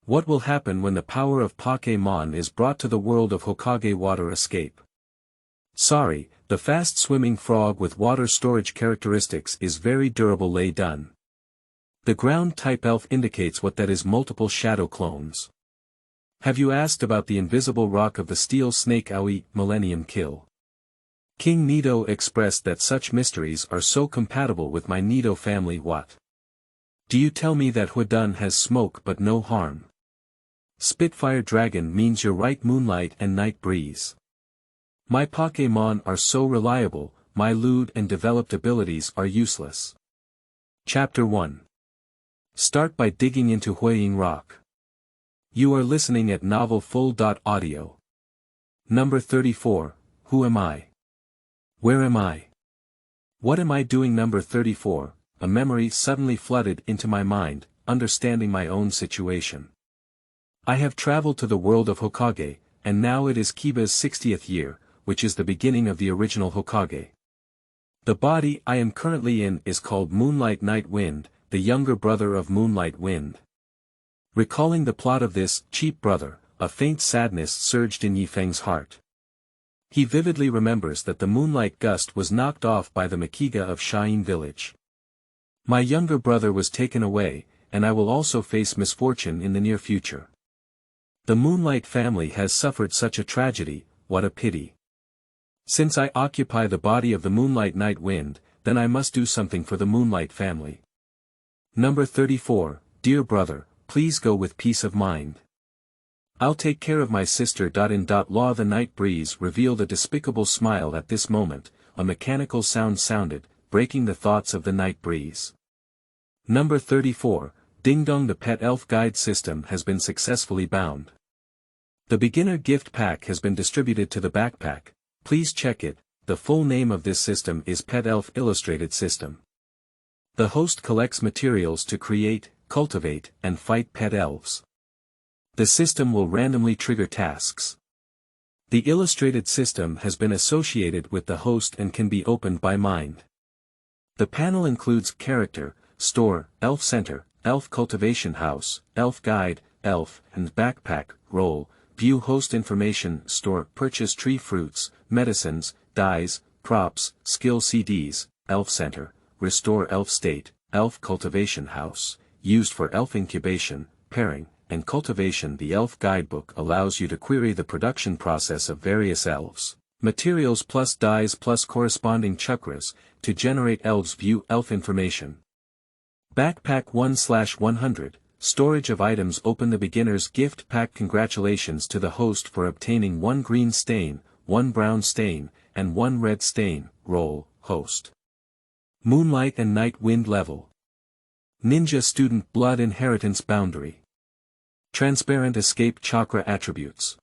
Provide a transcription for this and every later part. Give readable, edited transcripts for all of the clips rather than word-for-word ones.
What will happen when the power of Pokémon is brought to the world of HokageWater escape? Sorry, the fast-swimming frog with water storage characteristics is very durableLei Dun. The ground-type elf indicates what that is multiple shadow clones. Have you asked about the invisible rock of the steel snakeAoyi, Millennium Kill? King Nido expressed that such mysteries are so compatible with my Nido familyWhat. Do you tell me that Huo Dun has smoke but no harm? Spitfire Dragon means your rightMoonlight and Night Breeze. My Pokémon are so reliable, my lewd and developed abilities are useless. Chapter 1. Start by digging into Huoying Rock. You are listening at Novel Full.audio. Number 34, Who am I? Where am I? What am I doing? Number 34, a memory suddenly flooded into my mind, understanding my own situation. I have traveled to the world of Hokage, and now it is Kiba's 60th year, which is the beginning of the original Hokage. The body I am currently in is called Moonlight Night Wind, the younger brother of Moonlight Wind. Recalling the plot of this cheap brother, a faint sadness surged in Yifeng's heart. He vividly remembers that the Moonlight Gust was knocked off by the Makiga of Huoying village. My younger brother was taken away, and I will also face misfortune in the near future. The Moonlight family has suffered such a tragedy, what a pity. Since I occupy the body of the Moonlight Night Wind, then I must do something for the Moonlight family. Number 34, Dear brother, please go with peace of mind. I'll take care of my sister. In law the Night Breeze revealed a despicable smile at this moment, a mechanical sound sounded, breaking the thoughts of the Night Breeze. Number 34, Ding Dong the Pet Elf Guide System has been successfully bound. The beginner gift pack has been distributed to the backpack, please check it. The full name of this system is Pet Elf Illustrated System. The host collects materials to create, cultivate, and fight pet elves. The system will randomly trigger tasks. The illustrated system has been associated with the host and can be opened by mind. The panel includes character, store, elf center, elf cultivation house, elf guide, elf, and backpack, role, view host information, store, purchase tree fruits, medicines, dyes, props, skill CDs, elf center, restore elf state, elf cultivation house, used for elf incubation, pairing, and cultivation. The elf guidebook allows you to query the production process of various elves, materials plus dyes plus corresponding chakras, to generate elves. View elf information. Backpack 1/100, storage of items. Open the beginner's gift pack. Congratulations to the host for obtaining 1 green stain, 1 brown stain, and 1 red stain. Role, host. Moonlight and Night Wind level. Ninja student blood inheritance boundary. Transparent escape chakra attributes.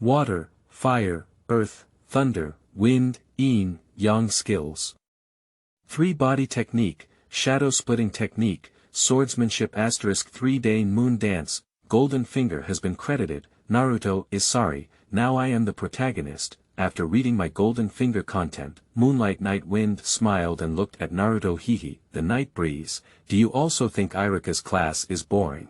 Water, fire, earth, thunder, wind, yin, yang skills. 3 body technique, shadow splitting technique, swordsmanship. 3-day moon dance, golden finger has been credited. Naruto is sorry, now I am the protagonist. After reading my golden finger content, Moonlight Night Wind smiled and looked at Naruto. Hehe, the Night Breeze, do you also think Irika's class is boring?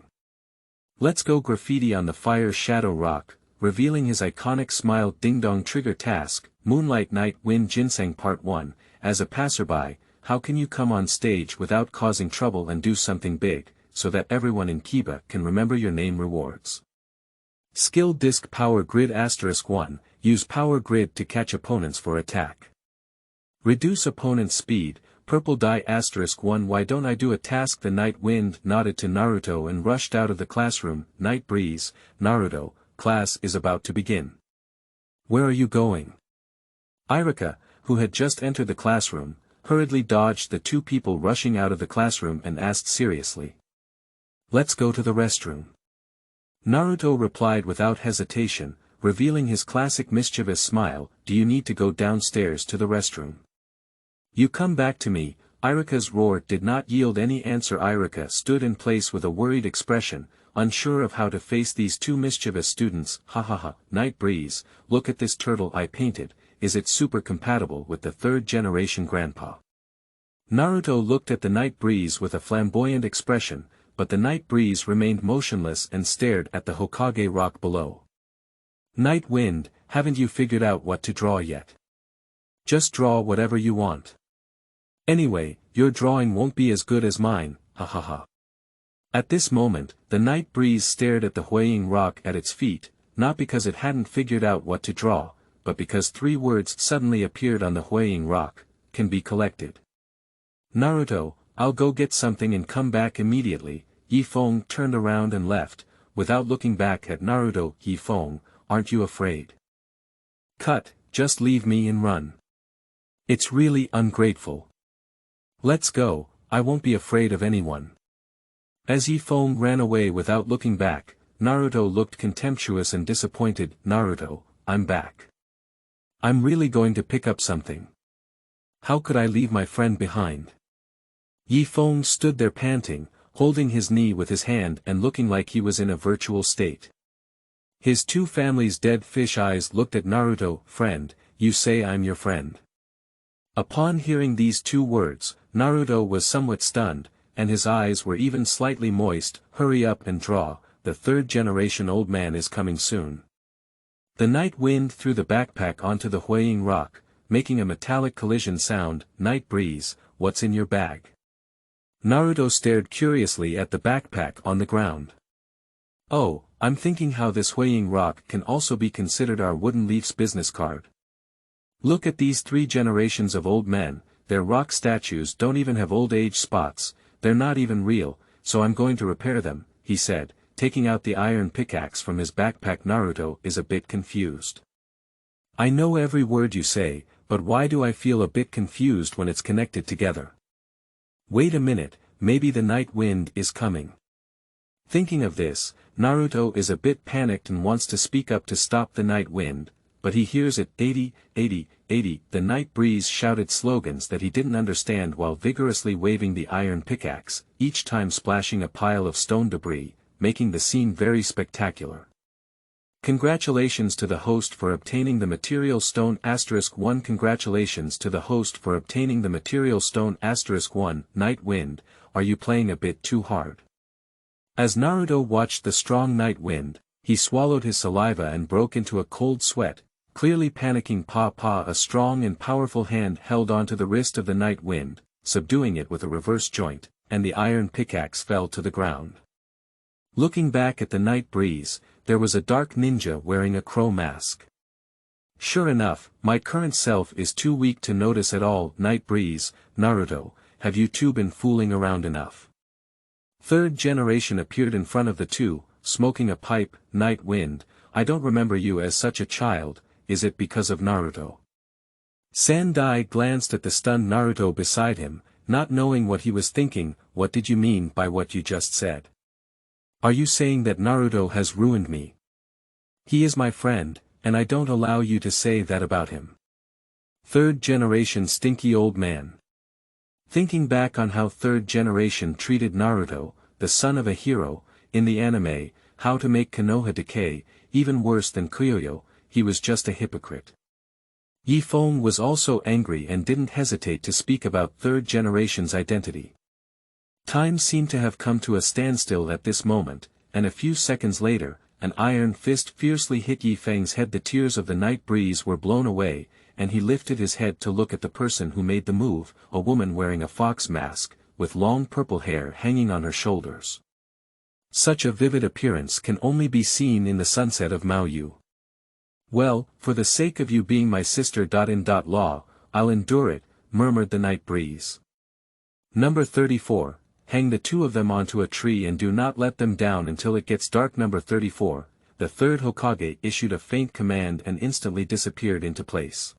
Let's go graffiti on the fire shadow rock, revealing his iconic smile. Ding dong trigger task, Moonlight Night Wind Ginseng Part 1, as a passerby, how can you come on stage without causing trouble and do something big, so that everyone in Kiba can remember your name? Rewards. Skill Disc Power Grid *1, use Power Grid to catch opponents for attack. Reduce opponent's speed, purple die *1. Why don't I do a task? The Night Wind nodded to Naruto and rushed out of the classroom. Night Breeze, Naruto, class is about to begin. Where are you going? Irika, who had just entered the classroom, hurriedly dodged the 2 people rushing out of the classroom and asked seriously. Let's go to the restroom. Naruto replied without hesitation, revealing his classic mischievous smile, do you need to go downstairs to the restroom? You come back to me. Irika's roar did not yield any answer. Irika stood in place with a worried expression, unsure of how to face these 2 mischievous students. Ha ha ha, Night Breeze, look at this turtle I painted, is it super compatible with the 3rd generation grandpa? Naruto looked at the Night Breeze with a flamboyant expression, but the night breeze remained motionless and stared at the Hokage rock below. Night wind, haven't you figured out what to draw yet? Just draw whatever you want. Anyway, your drawing won't be as good as mine, ha ha ha. At this moment, the night breeze stared at the Huoying rock at its feet, not because it hadn't figured out what to draw, but because 3 words suddenly appeared on the Huoying rock, can be collected. Naruto, I'll go get something and come back immediately. Yi Feng turned around and left, without looking back at Naruto. Yi Feng, aren't you afraid? Cut, just leave me and run. It's really ungrateful. Let's go, I won't be afraid of anyone. As Yi Feng ran away without looking back, Naruto looked contemptuous and disappointed. Naruto, I'm back. I'm really going to pick up something. How could I leave my friend behind? Yi Feng stood there panting, holding his knee with his hand and looking like he was in a virtual state. His 2 families' dead fish eyes looked at Naruto. Friend, you say I'm your friend. Upon hearing these 2 words, Naruto was somewhat stunned, and his eyes were even slightly moist. Hurry up and draw, the 3rd generation old man is coming soon. The night wind threw the backpack onto the Huoying rock, making a metallic collision sound. Night breeze, what's in your bag? Naruto stared curiously at the backpack on the ground. Oh, I'm thinking how this Huoying rock can also be considered our Wooden Leaf's business card. Look at these 3 generations of old men, their rock statues don't even have old age spots, they're not even real, so I'm going to repair them, he said, taking out the iron pickaxe from his backpack. Naruto is a bit confused. I know every word you say, but why do I feel a bit confused when it's connected together? Wait a minute, maybe the night wind is coming. Thinking of this, Naruto is a bit panicked and wants to speak up to stop the night wind, but he hears it. 80, 80, 80. The night breeze shouted slogans that he didn't understand while vigorously waving the iron pickaxe, each time splashing a pile of stone debris, making the scene very spectacular. Congratulations to the host for obtaining the material stone *1. Congratulations to the host for obtaining the material stone *1. Night wind, are you playing a bit too hard? As Naruto watched the strong night wind, he swallowed his saliva and broke into a cold sweat, clearly panicking. A strong and powerful hand held onto the wrist of the night wind, subduing it with a reverse joint, and the iron pickaxe fell to the ground. Looking back at the night breeze, there was a dark ninja wearing a crow mask. Sure enough, my current self is too weak to notice at all. Night breeze, Naruto, have you 2 been fooling around enough? 3rd generation appeared in front of the 2, smoking a pipe. Night wind, I don't remember you as such a child, is it because of Naruto? Sandai glanced at the stunned Naruto beside him, not knowing what he was thinking. What did you mean by what you just said? Are you saying that Naruto has ruined me? He is my friend, and I don't allow you to say that about him. 3rd generation stinky old man. Thinking back on how 3rd generation treated Naruto, the son of a hero, in the anime, How to Make Konoha Decay, even worse than Kyoyo, he was just a hypocrite. Yi Feng was also angry and didn't hesitate to speak about 3rd generation's identity. Time seemed to have come to a standstill at this moment, and a few seconds later, an iron fist fiercely hit Yi Feng's head. The tears of the night breeze were blown away, and he lifted his head to look at the person who made the move, a woman wearing a fox mask, with long purple hair hanging on her shoulders. Such a vivid appearance can only be seen in the sunset of Maoyu. Well, for the sake of you being my sister. Law, I'll endure it, murmured the night breeze. Number 34. Hang the 2 of them onto a tree and do not let them down until it gets dark. Number 34, the 3rd Hokage issued a faint command and instantly disappeared into place.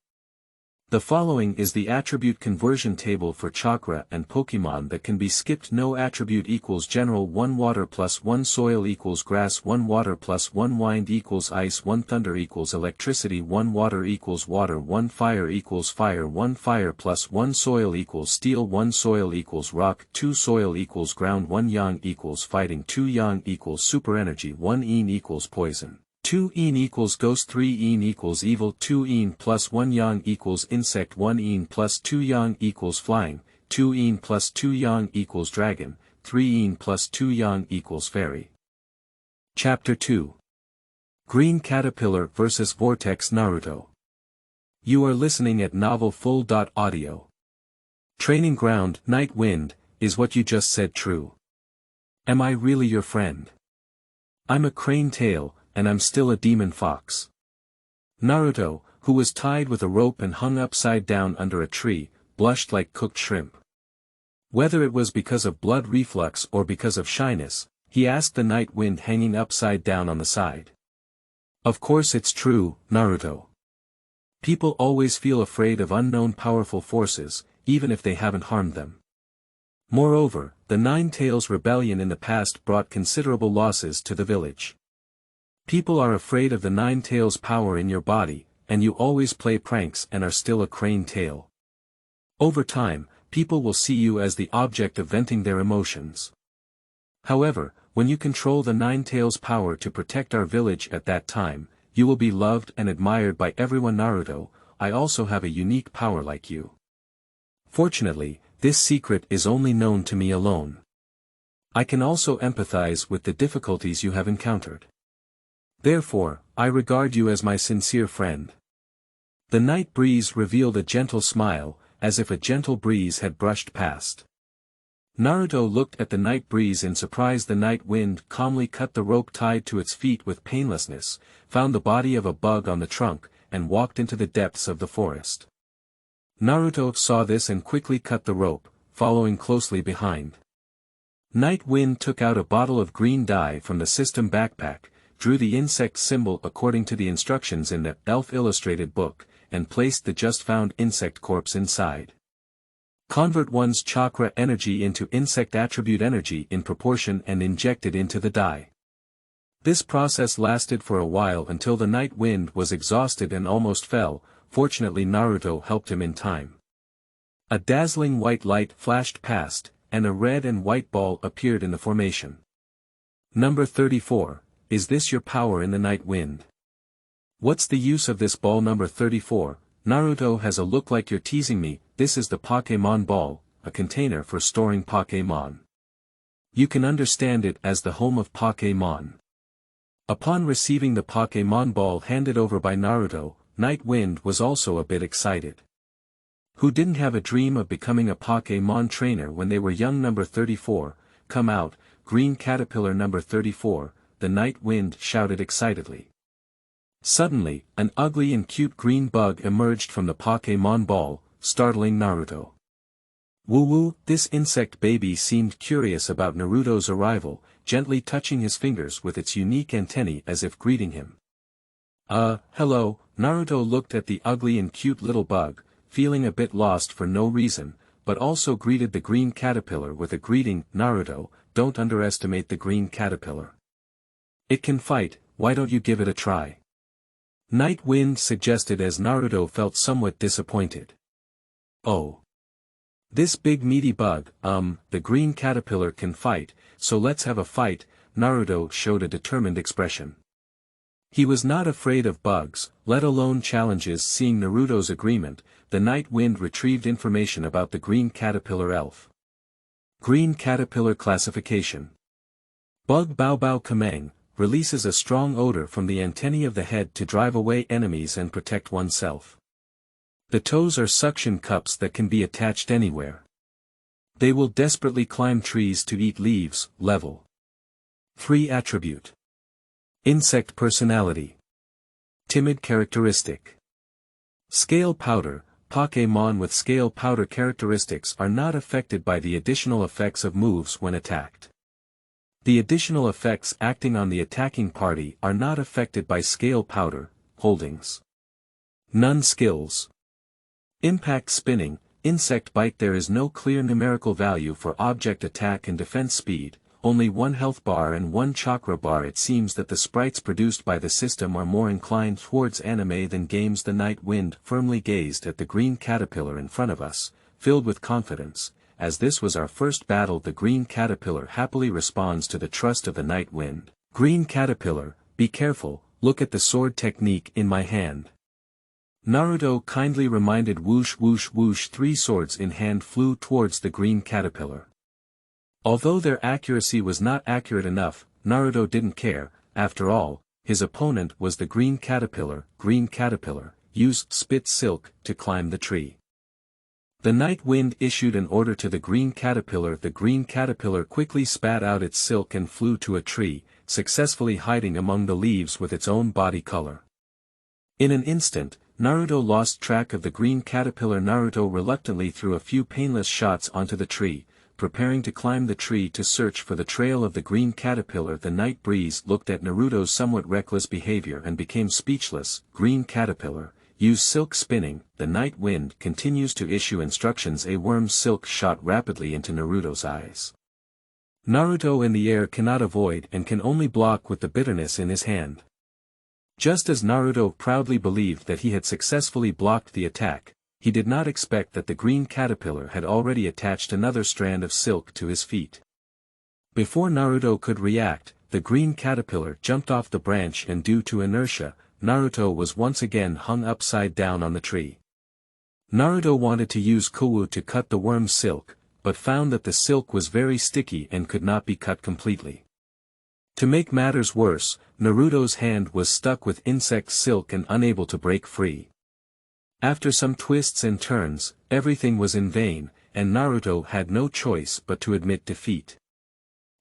The following is the attribute conversion table for chakra and Pokemon that can be skipped. No attribute equals general. 1 water plus 1 soil equals grass. 1 water plus 1 wind equals ice. 1 thunder equals electricity. 1 water equals water. 1 fire equals fire. 1 fire plus 1 soil equals steel. 1 soil equals rock. 2 soil equals ground. 1 yang equals fighting. 2 yang equals super energy. 1 yin equals poison. 2 yin equals ghost. 3 yin equals evil. 2 yin plus 1 yang equals insect. 1 yin plus 2 yang equals flying. 2 yin plus 2 yang equals dragon. 3 yin plus 2 yang equals fairy. Chapter 2. Green Caterpillar vs Vortex Naruto. You are listening at Novel Full. Audio. Training ground, Night Wind, is what you just said true? Am I really your friend? I'm a crane tail, and I'm still a demon fox. Naruto, who was tied with a rope and hung upside down under a tree, blushed like cooked shrimp. Whether it was because of blood reflux or because of shyness, he asked the Night Wind hanging upside down on the side. Of course it's true, Naruto. People always feel afraid of unknown powerful forces, even if they haven't harmed them. Moreover, the Nine Tails rebellion in the past brought considerable losses to the village. People are afraid of the Nine Tails' power in your body, and you always play pranks and are still a crane tail. Over time, people will see you as the object of venting their emotions. However, when you control the Nine Tails' power to protect our village at that time, you will be loved and admired by everyone. Naruto, I also have a unique power like you. Fortunately, this secret is only known to me alone. I can also empathize with the difficulties you have encountered. Therefore, I regard you as my sincere friend. The night breeze revealed a gentle smile, as if a gentle breeze had brushed past. Naruto looked at the night breeze in surprise. The night wind calmly cut the rope tied to its feet with painlessness, found the body of a bug on the trunk, and walked into the depths of the forest. Naruto saw this and quickly cut the rope, following closely behind. Night Wind took out a bottle of green dye from the system backpack, drew the insect symbol according to the instructions in the Elf Illustrated book, and placed the just-found insect corpse inside. Convert one's chakra energy into insect attribute energy in proportion and inject it into the dye. This process lasted for a while until the Night Wind was exhausted and almost fell. Fortunately Naruto helped him in time. A dazzling white light flashed past, and a red and white ball appeared in the formation. Number 34, is this your power in the Night Wind? What's the use of this ball? Number 34, Naruto has a look like you're teasing me. This is the Pokémon ball, a container for storing Pokémon. You can understand it as the home of Pokémon. Upon receiving the Pokémon ball handed over by Naruto, Night Wind was also a bit excited. Who didn't have a dream of becoming a Pokémon trainer when they were young? Number 34, come out, Green Caterpillar. Number 34, the Night Wind shouted excitedly. Suddenly, an ugly and cute green bug emerged from the Pokémon ball, startling Naruto. Woo-woo, this insect baby seemed curious about Naruto's arrival, gently touching his fingers with its unique antennae as if greeting him. Hello, Naruto looked at the ugly and cute little bug, feeling a bit lost for no reason, but also greeted the green caterpillar with a greeting. Naruto, don't underestimate the green caterpillar. It can fight, why don't you give it a try? Night Wind suggested as Naruto felt somewhat disappointed. Oh. This big meaty bug, the green caterpillar can fight, so let's have a fight. Naruto showed a determined expression. He was not afraid of bugs, let alone challenges. Seeing Naruto's agreement, the Night Wind retrieved information about the green caterpillar elf. Green caterpillar classification. Bug Bao Bao Kameng, releases a strong odor from the antennae of the head to drive away enemies and protect oneself. The toes are suction cups that can be attached anywhere. They will desperately climb trees to eat leaves. Level 3 attribute. Insect personality. Timid characteristic. Scale powder. Pokémon with scale powder characteristics are not affected by the additional effects of moves when attacked. The additional effects acting on the attacking party are not affected by scale powder holdings. None skills. Impact spinning. Insect bite. There is no clear numerical value for object attack and defense speed, only 1 health bar and 1 chakra bar. It seems that the sprites produced by the system are more inclined towards anime than games. The Night Wind firmly gazed at the green caterpillar in front of us, filled with confidence. As this was our first battle, the green caterpillar happily responds to the trust of the Night Wind. Green caterpillar, be careful, look at the sword technique in my hand. Naruto kindly reminded. Whoosh whoosh whoosh, 3 swords in hand flew towards the green caterpillar. Although their accuracy was not accurate enough, Naruto didn't care. After all, his opponent was the green caterpillar. Green caterpillar, use spit silk to climb the tree. The night wind issued an order to the green caterpillar. The green caterpillar quickly spat out its silk and flew to a tree, successfully hiding among the leaves with its own body color. In an instant, Naruto lost track of the green caterpillar. Naruto reluctantly threw a few painless shots onto the tree, preparing to climb the tree to search for the trail of the green caterpillar. The night breeze looked at Naruto's somewhat reckless behavior and became speechless. Green caterpillar, use silk spinning. The night wind continues to issue instructions. A worm's silk shot rapidly into Naruto's eyes. Naruto in the air cannot avoid and can only block with the bitterness in his hand. Just as Naruto proudly believed that he had successfully blocked the attack, he did not expect that the green caterpillar had already attached another strand of silk to his feet. Before Naruto could react, the green caterpillar jumped off the branch and due to inertia, Naruto was once again hung upside down on the tree. Naruto wanted to use Kuwu to cut the worm's silk, but found that the silk was very sticky and could not be cut completely. To make matters worse, Naruto's hand was stuck with insect silk and unable to break free. After some twists and turns, everything was in vain, and Naruto had no choice but to admit defeat.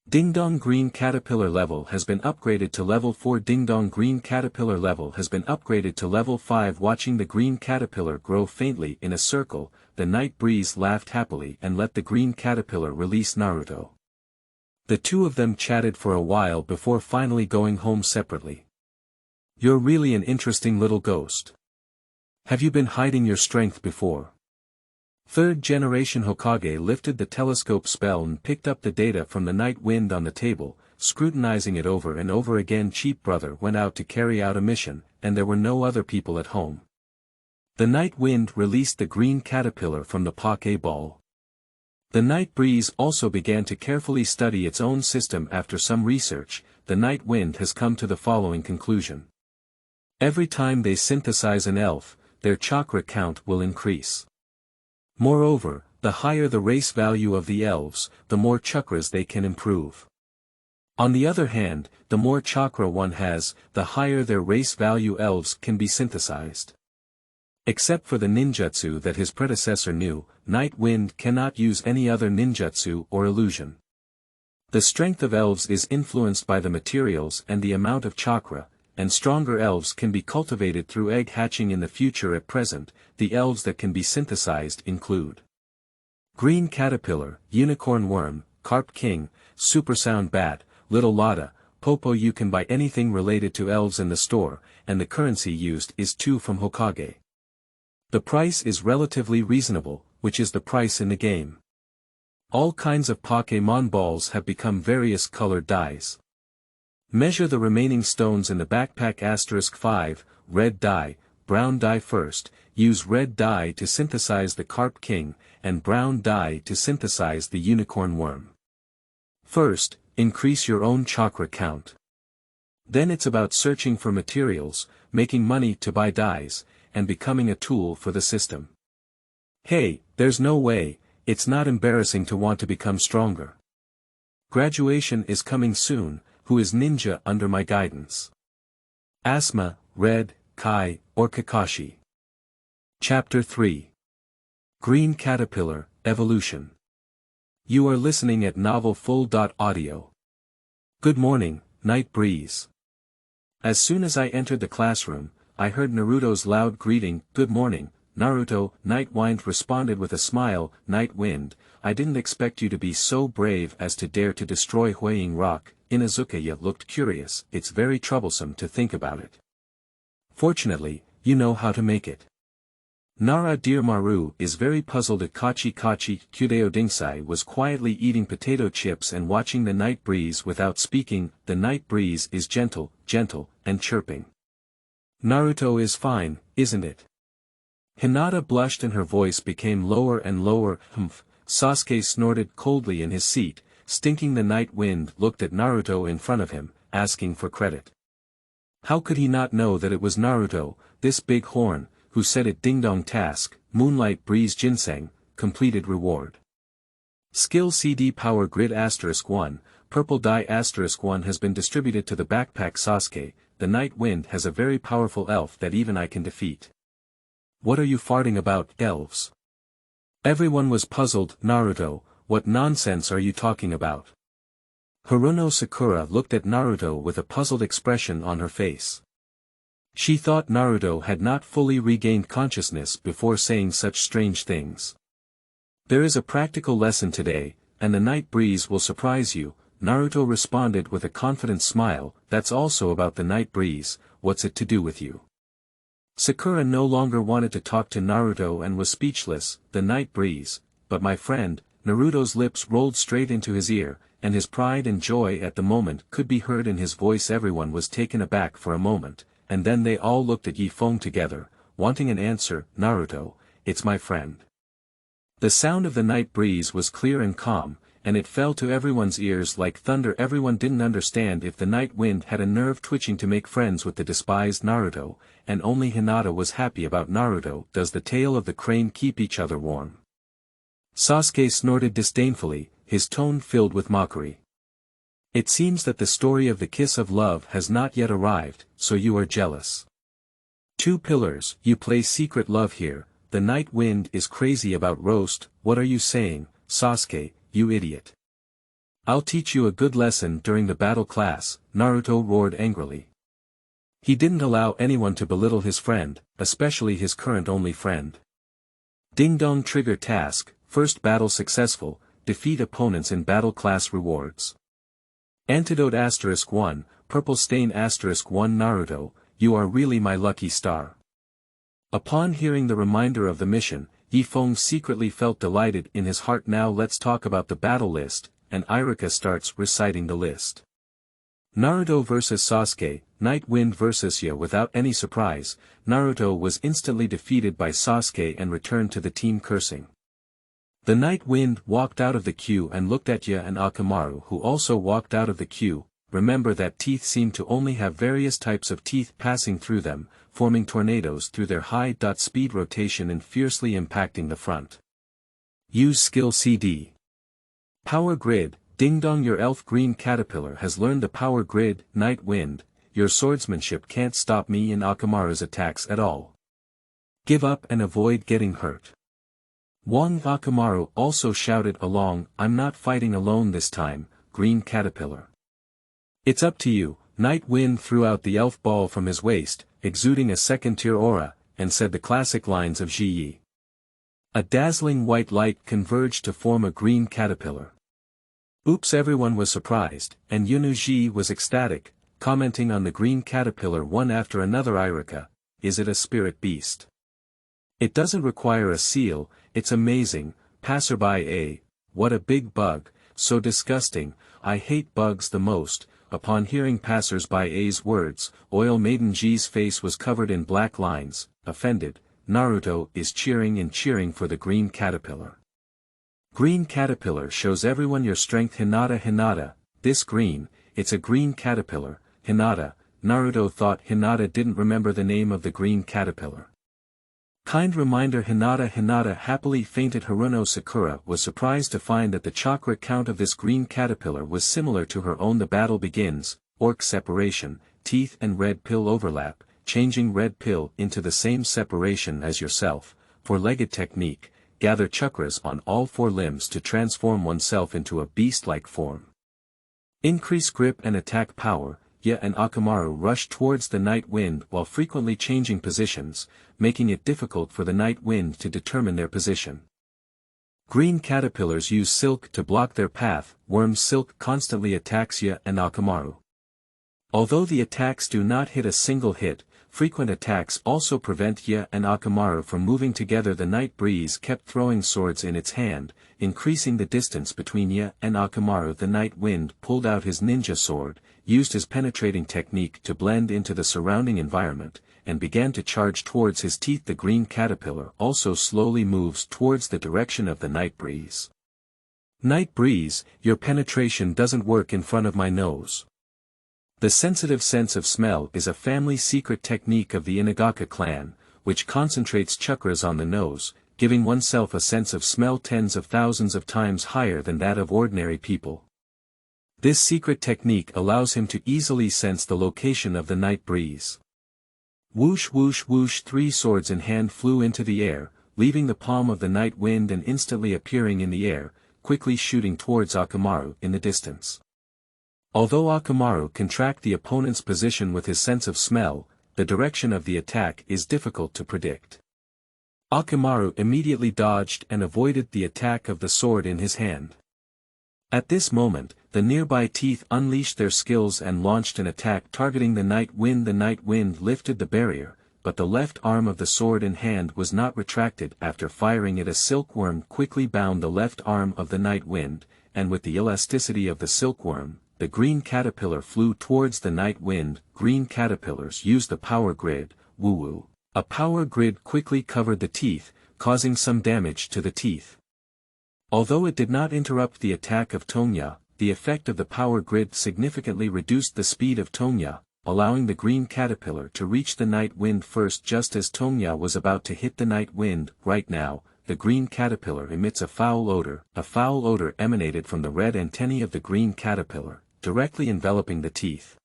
Ding Dong Green Caterpillar level has been upgraded to level 4. Ding Dong Green Caterpillar level has been upgraded to level 5. Watching the green caterpillar grow faintly in a circle, the night breeze laughed happily and let the green caterpillar release Naruto. The two of them chatted for a while before finally going home separately. You're really an interesting little ghost. Have you been hiding your strength before? Third generation Hokage lifted the telescope spell and picked up the data from the night wind on the table, scrutinizing it over and over again. Cheap brother went out to carry out a mission, and there were no other people at home. The night wind released the green caterpillar from the Poke Ball. The night breeze also began to carefully study its own system. After some research, the night wind has come to the following conclusion. Every time they synthesize an elf, their chakra count will increase. Moreover, the higher the race value of the elves, the more chakras they can improve. On the other hand, the more chakra one has, the higher their race value. Elves can be synthesized. Except for the ninjutsu that his predecessor knew, Night Wind cannot use any other ninjutsu or illusion. The strength of elves is influenced by the materials and the amount of chakra, and stronger elves can be cultivated through egg hatching in the future. At present, the elves that can be synthesized include Green Caterpillar, Unicorn Worm, Carp King, Supersound Bat, Little Lotta, Popo. You can buy anything related to elves in the store, and the currency used is 2 from Hokage. The price is relatively reasonable, which is the price in the game. All kinds of Pokémon balls have become various colored dyes. Measure the remaining stones in the backpack. 5, red dye, brown dye. First, use red dye to synthesize the Carp King, and brown dye to synthesize the Unicorn Worm. First, increase your own chakra count. Then it's about searching for materials, making money to buy dyes, and becoming a tool for the system. Hey, there's no way, it's not embarrassing to want to become stronger. Graduation is coming soon. Who is ninja under my guidance? Asma, Red, Kai, or Kakashi. Chapter 3. Green Caterpillar, Evolution. You are listening at novelfull.audio. Good morning, Night Breeze. As soon as I entered the classroom, I heard Naruto's loud greeting. Good morning, Naruto. Night Wind responded with a smile. Night Wind, I didn't expect you to be so brave as to dare to destroy Huoying Rock. Inazukaya looked curious. It's very troublesome to think about it. Fortunately, you know how to make it. Nara Deer Maru is very puzzled at Kachi. Kudeo Dingsai was quietly eating potato chips and watching the night breeze without speaking. The night breeze is gentle, and chirping. Naruto is fine, isn't it? Hinata blushed and her voice became lower and lower. Humph. Sasuke snorted coldly in his seat. Stinking. The night wind looked at Naruto in front of him, asking for credit. How could he not know that it was Naruto, this big horn, who said it? Ding dong task, Moonlight Breeze Ginseng, completed reward. Skill CD Power Grid *1, Purple Dye *1 has been distributed to the backpack Sasuke. The Night Wind has a very powerful elf that even I can defeat. What are you farting about, elves? Everyone was puzzled. Naruto, what nonsense are you talking about? Haruno Sakura looked at Naruto with a puzzled expression on her face. She thought Naruto had not fully regained consciousness before saying such strange things. There is a practical lesson today, and the night breeze will surprise you, Naruto responded with a confident smile. That's also about the night breeze, what's it to do with you? Sakura no longer wanted to talk to Naruto and was speechless. The night breeze, but my friend, Naruto's lips rolled straight into his ear, and his pride and joy at the moment could be heard in his voice. Everyone was taken aback for a moment, and then they all looked at Yifeng together, wanting an answer. Naruto, it's my friend. The sound of the night breeze was clear and calm, and it fell to everyone's ears like thunder. Everyone didn't understand if the night wind had a nerve twitching to make friends with the despised Naruto, and only Hinata was happy about Naruto. Does the tail of the crane keep each other warm? Sasuke snorted disdainfully, his tone filled with mockery. It seems that the story of the kiss of love has not yet arrived, so you are jealous. Two pillars, you play secret love here. The night wind is crazy about roast. What are you saying, Sasuke, you idiot? I'll teach you a good lesson during the battle class, Naruto roared angrily. He didn't allow anyone to belittle his friend, especially his current only friend. Ding dong trigger task, first battle successful, defeat opponents in battle class rewards. Antidote *1, Purple Stain *1 Naruto, you are really my lucky star. Upon hearing the reminder of the mission, Yifeng secretly felt delighted in his heart. Now let's talk about the battle list, and Irika starts reciting the list. Naruto vs Sasuke, Night Wind vs Ya. Without any surprise, Naruto was instantly defeated by Sasuke and returned to the team cursing. The Night Wind walked out of the queue and looked at Ya and Akamaru, who also walked out of the queue. Remember that teeth seem to only have various types of teeth passing through them, forming tornadoes through their high-speed rotation and fiercely impacting the front. Use skill CD. Power Grid. Ding dong, your elf green caterpillar has learned the Power Grid. Night Wind, your swordsmanship can't stop me and Akamaru's attacks at all. Give up and avoid getting hurt. Wang Akamaru also shouted along, I'm not fighting alone this time, green caterpillar. It's up to you. Night Wind threw out the elf ball from his waist, exuding a second-tier aura, and said the classic lines of Ji Yi. A dazzling white light converged to form a green caterpillar. Oops, everyone was surprised, and Yunuji was ecstatic, commenting on the green caterpillar one after another. Irika, is it a spirit beast? It doesn't require a seal, it's amazing. Passerby A, what a big bug, so disgusting, I hate bugs the most. Upon hearing Passersby A's words, Oil Maiden G's face was covered in black lines. Offended, Naruto is cheering and cheering for the green caterpillar. Green caterpillar shows everyone your strength. Hinata, this green, it's a green caterpillar. Hinata, Naruto thought Hinata didn't remember the name of the green caterpillar. Kind reminder. Hinata happily fainted. Haruno Sakura was surprised to find that the chakra count of this green caterpillar was similar to her own. The battle begins. Orc separation, teeth and red pill overlap, changing red pill into the same separation as yourself. Four-legged technique, gather chakras on all four limbs to transform oneself into a beast-like form. Increase grip and attack power. Ya and Akamaru rushed towards the Night Wind while frequently changing positions, making it difficult for the Night Wind to determine their position. Green caterpillars use silk to block their path. Worm silk constantly attacks Ya and Akamaru. Although the attacks do not hit a single hit, frequent attacks also prevent Ya and Akamaru from moving together. The Night Breeze kept throwing swords in its hand, increasing the distance between Ya and Akamaru. The Night Wind pulled out his ninja sword, used his penetrating technique to blend into the surrounding environment, and began to charge towards his teeth. The green caterpillar also slowly moves towards the direction of the Night Breeze. Night Breeze, your penetration doesn't work in front of my nose. The sensitive sense of smell is a family secret technique of the Inagaka clan, which concentrates chakras on the nose. giving oneself a sense of smell tens of thousands of times higher than that of ordinary people. This secret technique allows him to easily sense the location of the night breeze. Whoosh whoosh whoosh, 3 swords in hand flew into the air, leaving the palm of the night wind and instantly appearing in the air, quickly shooting towards Akamaru in the distance. Although Akamaru can track the opponent's position with his sense of smell, the direction of the attack is difficult to predict. Akamaru immediately dodged and avoided the attack of the sword in his hand. At this moment, the nearby teeth unleashed their skills and launched an attack targeting the night wind. The night wind lifted the barrier, but the left arm of the sword in hand was not retracted. After firing it, a silkworm quickly bound the left arm of the night wind, and with the elasticity of the silkworm, the green caterpillar flew towards the night wind. Green caterpillars use the power grid, woo-woo. A power grid quickly covered the teeth, causing some damage to the teeth. Although it did not interrupt the attack of Tonya, the effect of the power grid significantly reduced the speed of Tonya, allowing the green caterpillar to reach the night wind first. Just as Tonya was about to hit the night wind. Right now, the green caterpillar emits a foul odor. A foul odor emanated from the red antennae of the green caterpillar, directly enveloping the teeth.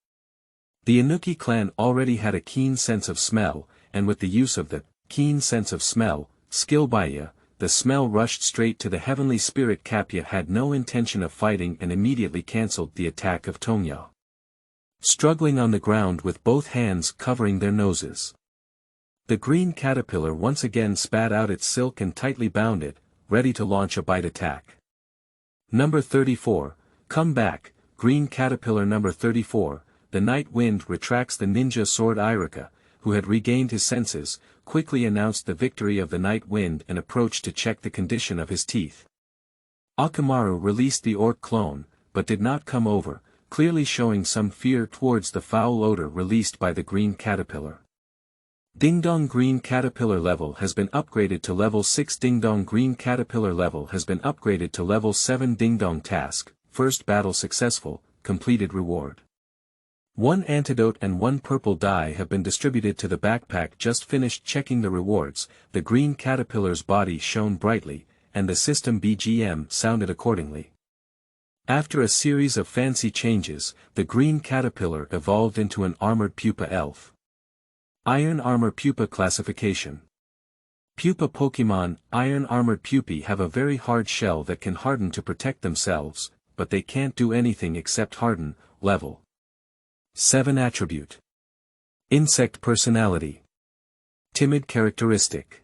The Inuki clan already had a keen sense of smell, and with the use of the keen sense of smell skill Baya, the smell rushed straight to the heavenly spirit. Kapya had no intention of fighting and immediately cancelled the attack of Tonya. Struggling on the ground with both hands covering their noses, the green caterpillar once again spat out its silk and tightly bound it, ready to launch a bite attack. Number 34, come back, green caterpillar. Number 34, the night wind retracts. The ninja sword Irika, who had regained his senses, quickly announced the victory of the night wind and approached to check the condition of his teeth. Akamaru released the orc clone, but did not come over, clearly showing some fear towards the foul odor released by the green caterpillar. Ding Dong green caterpillar level has been upgraded to level 6. Ding Dong green caterpillar level has been upgraded to level 7. Ding Dong task, first battle successful, completed reward. 1 antidote and 1 purple dye have been distributed to the backpack. Just finished checking the rewards, the green caterpillar's body shone brightly, and the system BGM sounded accordingly. After a series of fancy changes, the green caterpillar evolved into an armored pupa elf. Iron Armor Pupa Classification. Pupa Pokemon. Iron armored pupae have a very hard shell that can harden to protect themselves, but they can't do anything except harden. Level 7 attribute. Insect personality. Timid characteristic.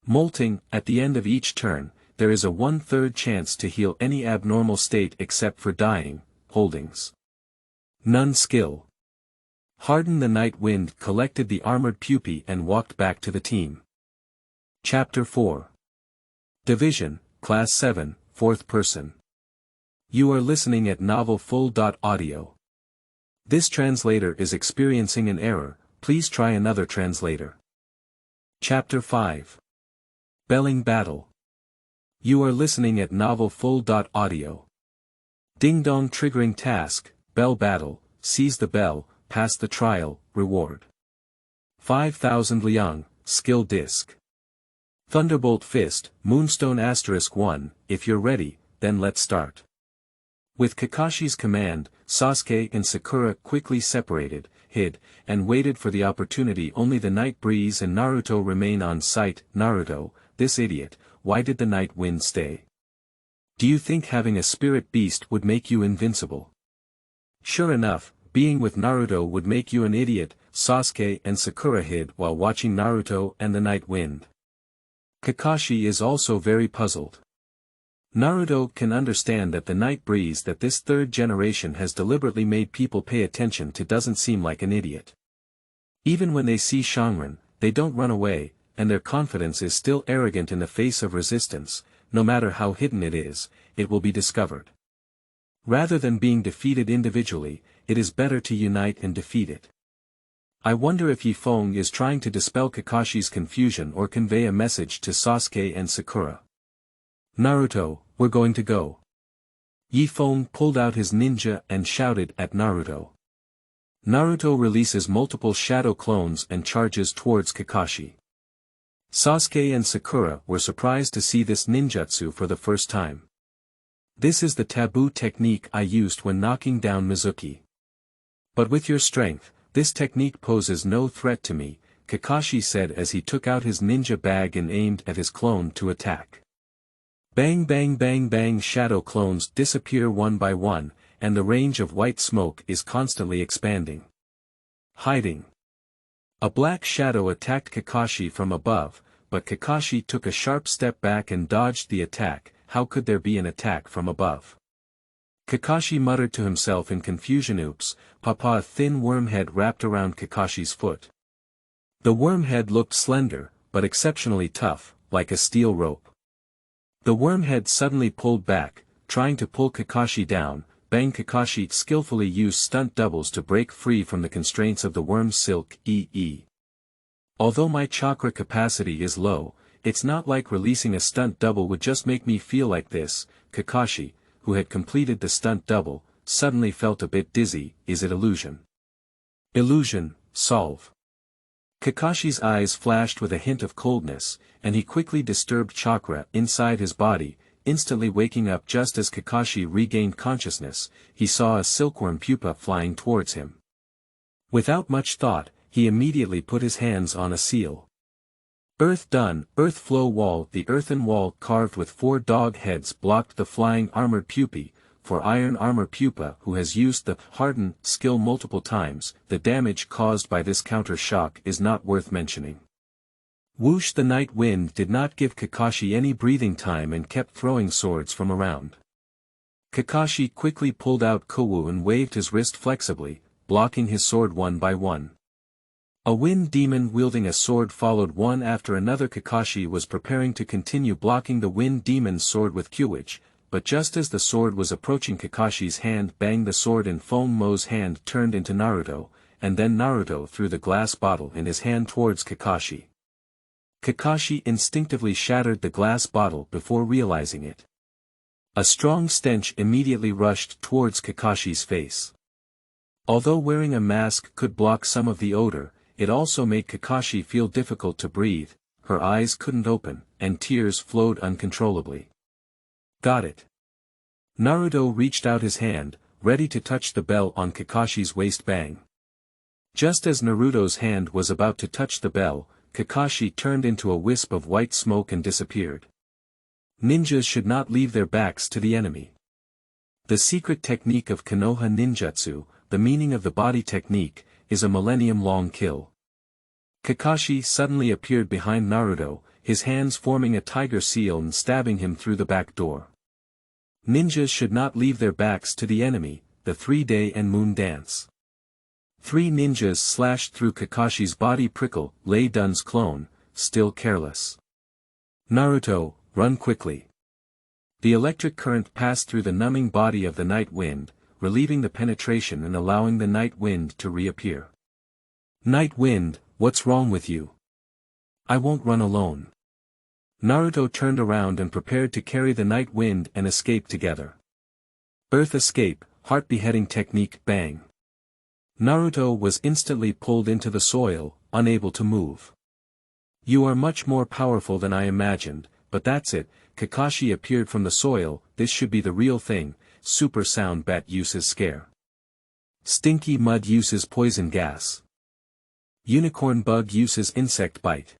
Molting. At the end of each turn, there is a 1/3 chance to heal any abnormal state except for dying. Holdings. None skill. Harden. The night wind collected the armored pupae and walked back to the team. Chapter 4. Division, Class 7, 4th person. You are listening at novelfull.audio. This translator is experiencing an error, please try another translator. Chapter 5. Belling Battle. You are listening at novelfull.audio. Ding Dong triggering task, Bell Battle, seize the bell, pass the trial, reward. 5,000 Liang, skill disc. Thunderbolt Fist, Moonstone *1, if you're ready, then let's start. With Kakashi's command, Sasuke and Sakura quickly separated, hid, and waited for the opportunity. Only the Night Breeze and Naruto remain on site. Naruto, this idiot, why did the night wind stay? Do you think having a spirit beast would make you invincible? Sure enough, being with Naruto would make you an idiot. Sasuke and Sakura hid while watching Naruto and the night wind. Kakashi is also very puzzled. Naruto can understand that the night breeze that this 3rd generation has deliberately made people pay attention to doesn't seem like an idiot. Even when they see Shangren, they don't run away, and their confidence is still arrogant in the face of resistance. No matter how hidden it is, it will be discovered. Rather than being defeated individually, it is better to unite and defeat it. I wonder if Yifeng is trying to dispel Kakashi's confusion or convey a message to Sasuke and Sakura. Naruto, we're going to go. Yifeng pulled out his ninja and shouted at Naruto. Naruto releases multiple shadow clones and charges towards Kakashi. Sasuke and Sakura were surprised to see this ninjutsu for the first time. This is the taboo technique I used when knocking down Mizuki. But with your strength, this technique poses no threat to me, Kakashi said as he took out his ninja bag and aimed at his clone to attack. Bang bang bang bang, shadow clones disappear one by one, and the range of white smoke is constantly expanding. Hiding. A black shadow attacked Kakashi from above, but Kakashi took a sharp step back and dodged the attack. How could there be an attack from above? Kakashi muttered to himself in confusion. Oops, Papa. A thin worm head wrapped around Kakashi's foot. The worm head looked slender, but exceptionally tough, like a steel rope. The worm head suddenly pulled back, trying to pull Kakashi down. Bang! Kakashi skillfully used stunt doubles to break free from the constraints of the worm's silk. Although my chakra capacity is low, it's not like releasing a stunt double would just make me feel like this. Kakashi, who had completed the stunt double, suddenly felt a bit dizzy. Is it illusion? Illusion, solve. Kakashi's eyes flashed with a hint of coldness, and he quickly disturbed chakra inside his body, instantly waking up. Just as Kakashi regained consciousness, he saw a silkworm pupa flying towards him. Without much thought, he immediately put his hands on a seal. Earth Dun, earth flow wall. The earthen wall carved with 4 dog heads blocked the flying armored pupae. For iron armor pupa who has used the harden skill multiple times, the damage caused by this counter shock is not worth mentioning. Whoosh! The night wind did not give Kakashi any breathing time and kept throwing swords from around. Kakashi quickly pulled out Kowu and waved his wrist flexibly, blocking his sword one by one. A wind demon wielding a sword followed one after another. Kakashi was preparing to continue blocking the wind demon's sword with Kyuwich, but just as the sword was approaching Kakashi's hand, bang! The sword in Foam Mo's hand turned into Naruto, and then Naruto threw the glass bottle in his hand towards Kakashi. Kakashi instinctively shattered the glass bottle before realizing it. A strong stench immediately rushed towards Kakashi's face. Although wearing a mask could block some of the odor, it also made Kakashi feel difficult to breathe. Her eyes couldn't open, and tears flowed uncontrollably. Got it. Naruto reached out his hand, ready to touch the bell on Kakashi's waist. Bang. Just as Naruto's hand was about to touch the bell, Kakashi turned into a wisp of white smoke and disappeared. Ninjas should not leave their backs to the enemy. The secret technique of Konoha ninjutsu, the meaning of the body technique, is a millennium-long kill. Kakashi suddenly appeared behind Naruto, his hands forming a tiger seal and stabbing him through the back door. Ninjas should not leave their backs to the enemy. The 3-day and moon dance. 3 ninjas slashed through Kakashi's body. Lei Dun's clone, still careless. Naruto, run quickly. The electric current passed through the numbing body of the night wind, relieving the penetration and allowing the night wind to reappear. Night wind, what's wrong with you? I won't run alone. Naruto turned around and prepared to carry the night wind and escape together. Earth escape, heart beheading technique. Bang. Naruto was instantly pulled into the soil, unable to move. You are much more powerful than I imagined, but that's it. Kakashi appeared from the soil. This should be the real thing. Super Sound Bat uses scare. Stinky Mud uses poison gas. Unicorn Bug uses insect bite.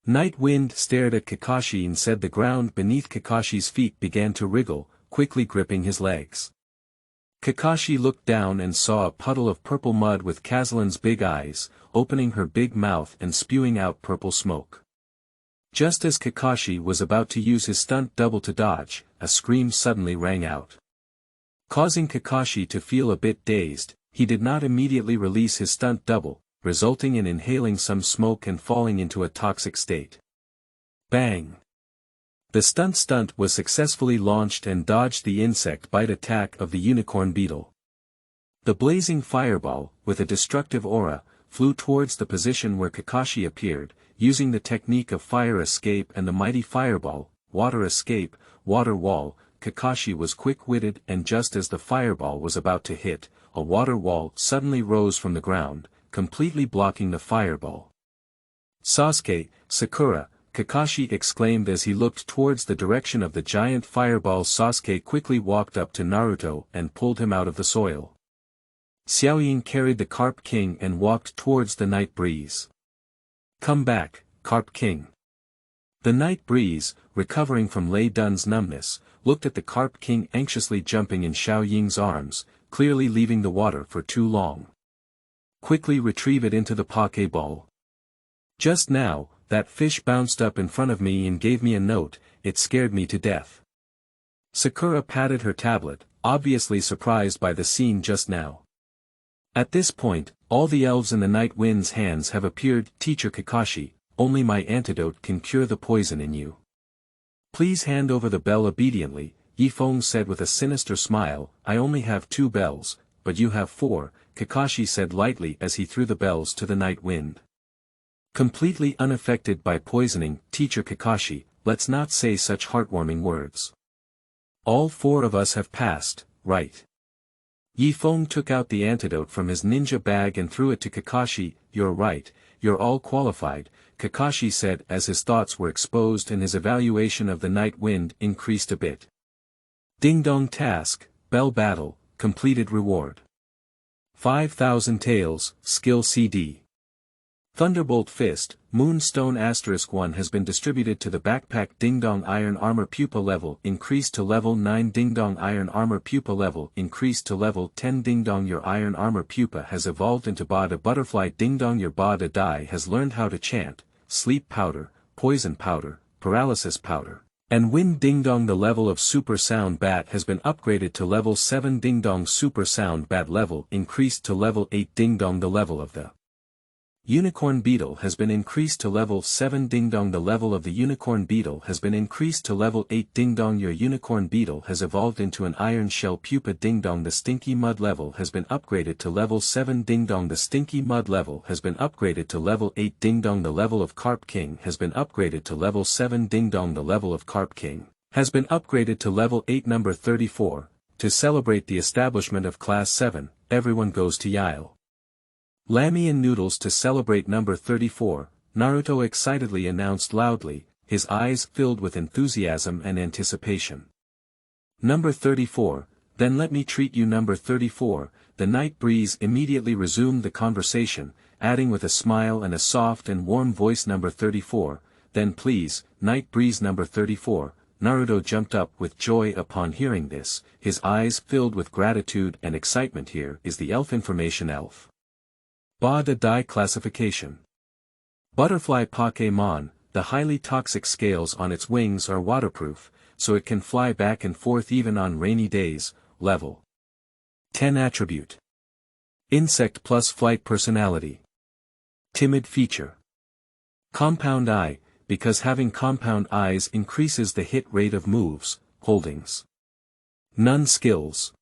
Night Wind stared at Kakashi and said the ground beneath Kakashi's feet began to wriggle, quickly gripping his legs. Kakashi looked down and saw a puddle of purple mud with Kazlin's big eyes, opening her big mouth and spewing out purple smoke. Just as Kakashi was about to use his stunt double to dodge, a scream suddenly rang out. Causing Kakashi to feel a bit dazed, he did not immediately release his stunt double, resulting in inhaling some smoke and falling into a toxic state. Bang! The stunt was successfully launched and dodged the insect bite attack of the unicorn beetle. The blazing fireball, with a destructive aura, flew towards the position where Kakashi appeared, using the technique of fire escape and the mighty fireball, water escape, water wall. Kakashi was quick-witted, and just as the fireball was about to hit, a water wall suddenly rose from the ground, completely blocking the fireball. Sasuke, Sakura, Kakashi exclaimed as he looked towards the direction of the giant fireball. Sasuke quickly walked up to Naruto and pulled him out of the soil. Huoying carried the Carp King and walked towards the Night Breeze. Come back, Carp King. The Night Breeze, recovering from Lei Dun's numbness, looked at the Carp King anxiously jumping in Huoying's arms, clearly leaving the water for too long. Quickly retrieve it into the Pokeball. Just now, that fish bounced up in front of me and gave me a note, it scared me to death. Sakura patted her tablet, obviously surprised by the scene just now. At this point, all the elves in the Night Wind's hands have appeared. Teacher Kakashi, only my antidote can cure the poison in you. Please hand over the bell obediently, Yifeng said with a sinister smile. I only have 2 bells, but you have 4, Kakashi said lightly as he threw the bells to the Night Wind. Completely unaffected by poisoning, Teacher Kakashi, let's not say such heartwarming words. All 4 of us have passed, right? Yifeng took out the antidote from his ninja bag and threw it to Kakashi. You're right, you're all qualified, Kakashi said as his thoughts were exposed and his evaluation of the Night Wind increased a bit. Ding Dong task, Bell Battle, completed reward. 5,000 tails, skill CD. Thunderbolt Fist, Moonstone *1 has been distributed to the backpack. Ding Dong Iron Armor Pupa level increased to level 9. Ding Dong Iron Armor Pupa level increased to level 10. Ding Dong your Iron Armor Pupa has evolved into Bada Butterfly. Ding Dong your Bada Dai has learned how to chant, Sleep Powder, Poison Powder, Paralysis Powder, and Wind. Ding Dong the level of Super Sound Bat has been upgraded to level 7. Ding Dong Super Sound Bat level increased to level 8. Ding Dong the level of the Unicorn Beetle has been increased to level 7. Ding Dong the level of the Unicorn Beetle has been increased to level 8. Ding Dong your Unicorn Beetle has evolved into an Iron Shell Pupa. Ding Dong the Stinky Mud level has been upgraded to level 7. Ding Dong the Stinky Mud level has been upgraded to level 8. Ding Dong the level of Carp King has been upgraded to level 7. Ding Dong the level of Carp King has been upgraded to level 8. Number 34, to celebrate the establishment of Class 7, everyone goes to Yale. Lammy and Noodles to celebrate number 34, Naruto excitedly announced loudly, his eyes filled with enthusiasm and anticipation. Number 34, then let me treat you. Number 34, the Night Breeze immediately resumed the conversation, adding with a smile and a soft and warm voice. Number 34, then please, Night Breeze. Number 34, Naruto jumped up with joy upon hearing this, his eyes filled with gratitude and excitement. Here is the elf information. Elf Bada Dai classification. Butterfly Pokemon, the highly toxic scales on its wings are waterproof, so it can fly back and forth even on rainy days. Level 10 attribute. Insect plus flight personality. Timid feature. Compound eye, because having compound eyes increases the hit rate of moves, holdings. None skills.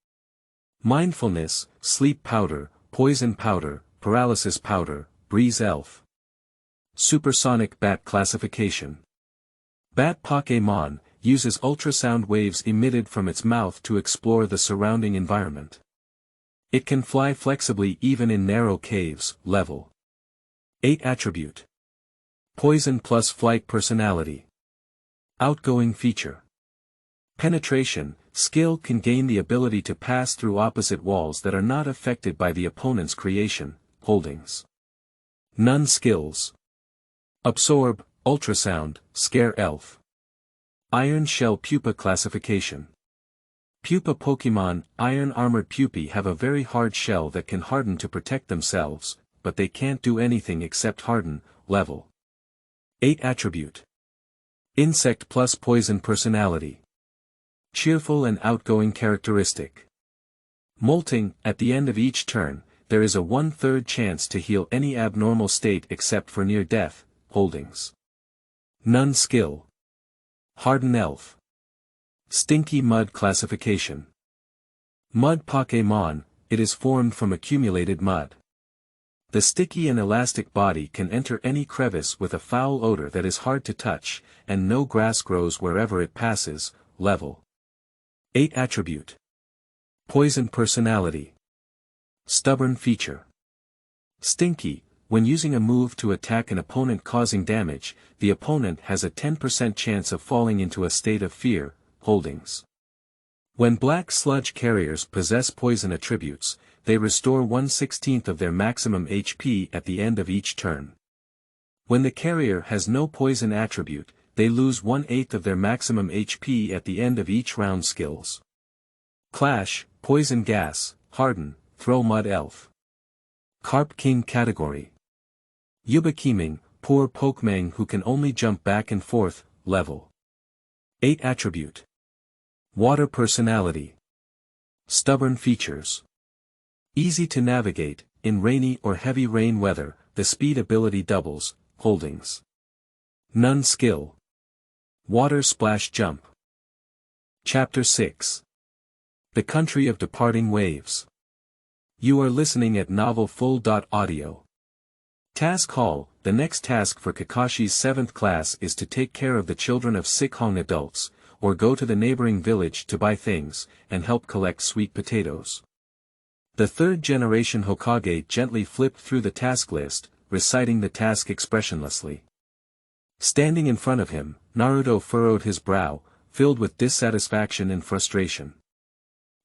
Mindfulness, Sleep Powder, Poison Powder, Paralysis Powder, Breeze Elf. Supersonic Bat classification. Bat Pokemon uses ultrasound waves emitted from its mouth to explore the surrounding environment. It can fly flexibly even in narrow caves. Level 8 attribute. Poison plus flight personality. Outgoing feature. Penetration, skill can gain the ability to pass through opposite walls that are not affected by the opponent's creation, holdings. None skills. Absorb, ultrasound, scare elf. Iron Shell Pupa classification. Pupa Pokemon, iron armored pupae have a very hard shell that can harden to protect themselves, but they can't do anything except harden. Level 8 attribute. Insect plus poison personality. Cheerful and outgoing characteristic. Molting, at the end of each turn, there is a 1/3 chance to heal any abnormal state except for near death, holdings. None skill. Harden Elf. Stinky Mud classification. Mud Pokemon, it is formed from accumulated mud. The sticky and elastic body can enter any crevice with a foul odor that is hard to touch, and no grass grows wherever it passes. Level 8 attribute. Poison personality. Stubborn feature. Stinky, when using a move to attack an opponent causing damage, the opponent has a 10% chance of falling into a state of fear, holdings. When black sludge carriers possess poison attributes, they restore 1/16 of their maximum HP at the end of each turn. When the carrier has no poison attribute, they lose 1/8 of their maximum HP at the end of each round. Skills: Clash, Poison Gas, Harden, Throw Mud Elf. Carp King category. Yuba Keeming, poor Pokemon who can only jump back and forth, level 8 attribute. Water personality. Stubborn features. Easy to navigate, in rainy or heavy rain weather, the speed ability doubles, holdings. None skill. Water Splash Jump. Chapter 6. The Country of Departing Waves. You are listening at Novel Full.audio. Task Hall. The next task for Kakashi's 7th class is to take care of the children of sick Hong adults, or go to the neighboring village to buy things, and help collect sweet potatoes. The 3rd generation Hokage gently flipped through the task list, reciting the task expressionlessly. Standing in front of him, Naruto furrowed his brow, filled with dissatisfaction and frustration.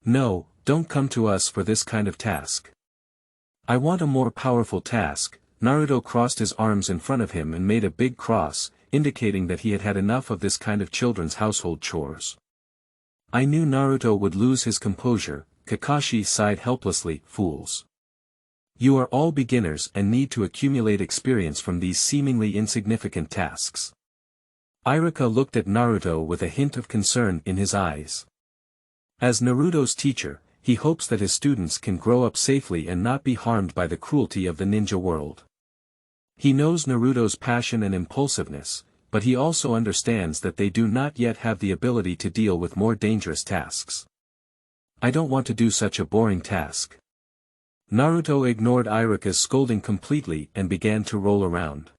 No, don't come to us for this kind of task. I want a more powerful task. Naruto crossed his arms in front of him and made a big cross, indicating that he had had enough of this kind of children's household chores. I knew Naruto would lose his composure. Kakashi sighed helplessly. Fools. You are all beginners and need to accumulate experience from these seemingly insignificant tasks. Iruka looked at Naruto with a hint of concern in his eyes. As Naruto's teacher, he hopes that his students can grow up safely and not be harmed by the cruelty of the ninja world. He knows Naruto's passion and impulsiveness, but he also understands that they do not yet have the ability to deal with more dangerous tasks. I don't want to do such a boring task. Naruto ignored Iruka's scolding completely and began to roll around.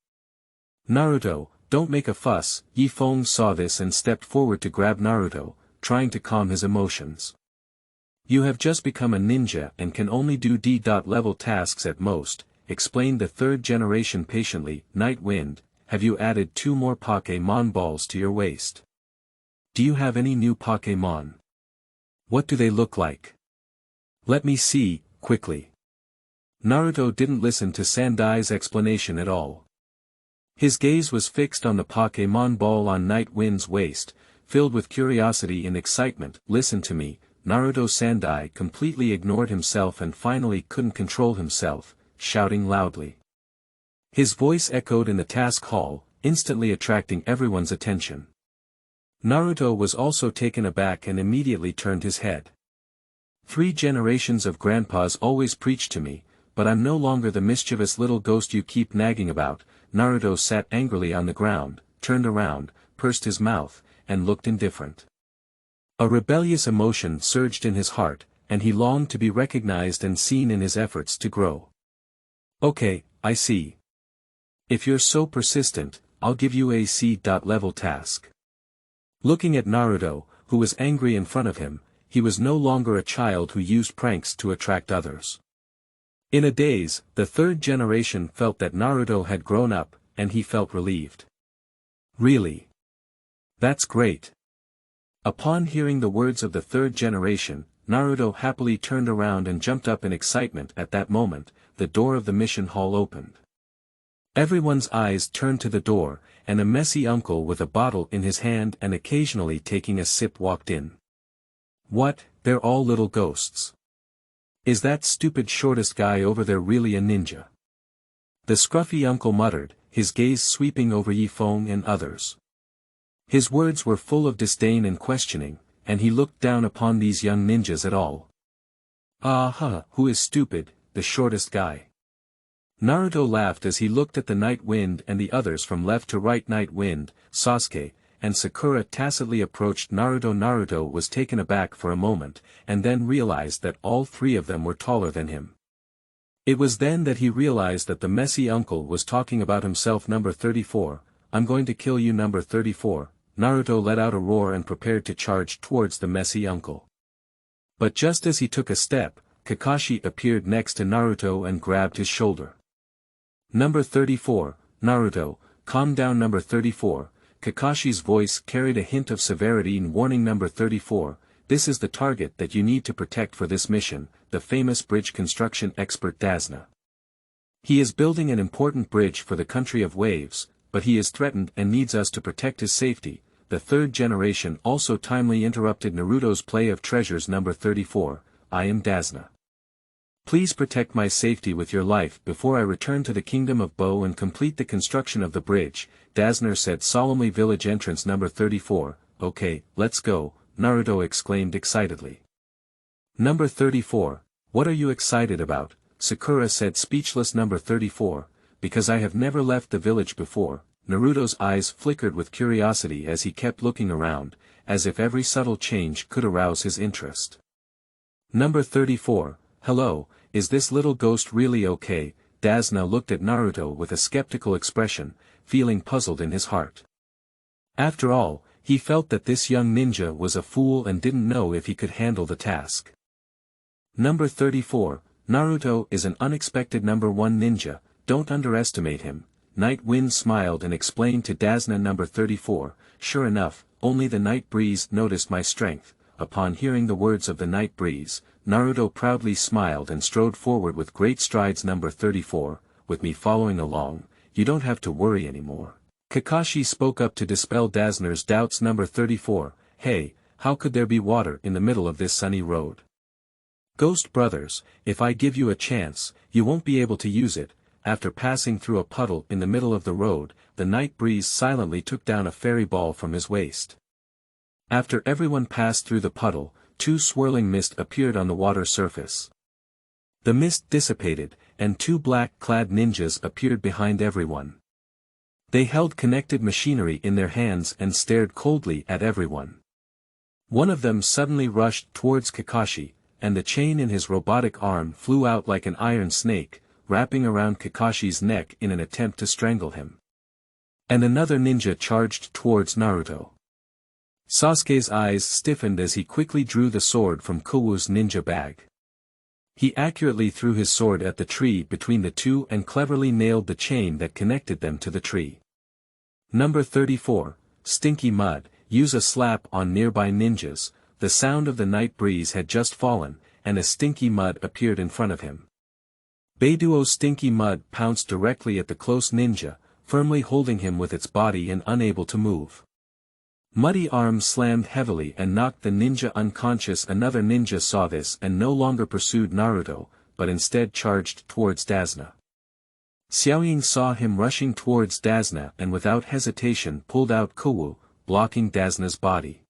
Naruto, don't make a fuss. Yi Feng saw this and stepped forward to grab Naruto, trying to calm his emotions. You have just become a ninja and can only do D-level tasks at most, explained the 3rd generation patiently. Night Wind, have you added 2 more Pokémon balls to your waist? Do you have any new Pokémon? What do they look like? Let me see, quickly. Naruto didn't listen to Sandai's explanation at all. His gaze was fixed on the Pokémon ball on Night Wind's waist, filled with curiosity and excitement. Listen to me. Naruto Sandai completely ignored himself and finally couldn't control himself, shouting loudly. His voice echoed in the task hall, instantly attracting everyone's attention. Naruto was also taken aback and immediately turned his head. 3 generations of grandpas always preached to me, but I'm no longer the mischievous little ghost you keep nagging about. Naruto sat angrily on the ground, turned around, pursed his mouth, and looked indifferent. A rebellious emotion surged in his heart, and he longed to be recognized and seen in his efforts to grow. Okay, I see. If you're so persistent, I'll give you a C-level task. Looking at Naruto, who was angry in front of him, he was no longer a child who used pranks to attract others. In a daze, the 3rd generation felt that Naruto had grown up, and he felt relieved. Really? That's great. Upon hearing the words of the 3rd generation, Naruto happily turned around and jumped up in excitement. At that moment, the door of the mission hall opened. Everyone's eyes turned to the door, and a messy uncle with a bottle in his hand and occasionally taking a sip walked in. What, they're all little ghosts. Is that stupid shortest guy over there really a ninja? The scruffy uncle muttered, his gaze sweeping over Yi Feng and others. His words were full of disdain and questioning, and he looked down upon these young ninjas at all. Who is stupid, the shortest guy? Naruto laughed as he looked at the Night Wind and the others from left to right. Night Wind, Sasuke, and Sakura tacitly approached Naruto. Naruto was taken aback for a moment, and then realized that all 3 of them were taller than him. It was then that he realized that the messy uncle was talking about himself. Number 34, I'm going to kill you. Number 34, Naruto let out a roar and prepared to charge towards the messy uncle. But just as he took a step, Kakashi appeared next to Naruto and grabbed his shoulder. Number 34, Naruto, calm down. Number 34, Kakashi's voice carried a hint of severity and warning. Number 34, this is the target that you need to protect for this mission, the famous bridge construction expert Dazna. He is building an important bridge for the country of waves, but he is threatened and needs us to protect his safety. The third generation also timely interrupted Naruto's play of treasures. Number 34, I am Dazna. Please protect my safety with your life before I return to the kingdom of Bo and complete the construction of the bridge, Dazner said solemnly. Village entrance. Number 34, okay, let's go, Naruto exclaimed excitedly. Number 34, what are you excited about? Sakura said speechless. Number 34, because I have never left the village before. Naruto's eyes flickered with curiosity as he kept looking around, as if every subtle change could arouse his interest. Number 34, hello, is this little ghost really okay? Dazna looked at Naruto with a skeptical expression, feeling puzzled in his heart. After all, he felt that this young ninja was a fool and didn't know if he could handle the task. Number 34, Naruto is an unexpected number 1 ninja, don't underestimate him. Night Wind smiled and explained to Dazna. Number 34, sure enough, only the night breeze noticed my strength. Upon hearing the words of the night breeze, Naruto proudly smiled and strode forward with great strides. Number 34, with me following along, you don't have to worry anymore. Kakashi spoke up to dispel Dazner's doubts. Number 34, hey, how could there be water in the middle of this sunny road? Ghost brothers, if I give you a chance, you won't be able to use it. After passing through a puddle in the middle of the road, the night breeze silently took down a fairy ball from his waist. After everyone passed through the puddle, 2 swirling mist appeared on the water surface. The mist dissipated, and 2 black-clad ninjas appeared behind everyone. They held connected machinery in their hands and stared coldly at everyone. One of them suddenly rushed towards Kakashi, and the chain in his robotic arm flew out like an iron snake, wrapping around Kakashi's neck in an attempt to strangle him. And another ninja charged towards Naruto. Sasuke's eyes stiffened as he quickly drew the sword from Kowu's ninja bag. He accurately threw his sword at the tree between the two and cleverly nailed the chain that connected them to the tree. Number 34, Stinky Mud, use a slap on nearby ninjas. The sound of the night breeze had just fallen, and a Stinky Mud appeared in front of him. Beiduo's Stinky Mud pounced directly at the close ninja, firmly holding him with its body and unable to move. Muddy arms slammed heavily and knocked the ninja unconscious. Another ninja saw this and no longer pursued Naruto, but instead charged towards Dazna. Huoying saw him rushing towards Dazna and without hesitation pulled out Kowu, blocking Dazna's body.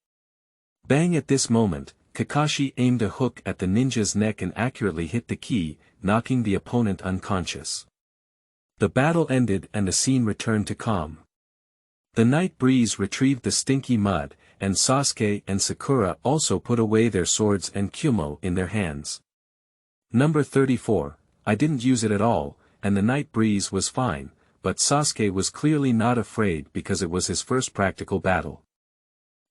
Bang! At this moment, Kakashi aimed a hook at the ninja's neck and accurately hit the key, knocking the opponent unconscious. The battle ended and the scene returned to calm. The night breeze retrieved the Stinky Mud, and Sasuke and Sakura also put away their swords and Kyumo in their hands. Number 34, I didn't use it at all, and the night breeze was fine, but Sasuke was clearly not afraid because it was his first practical battle.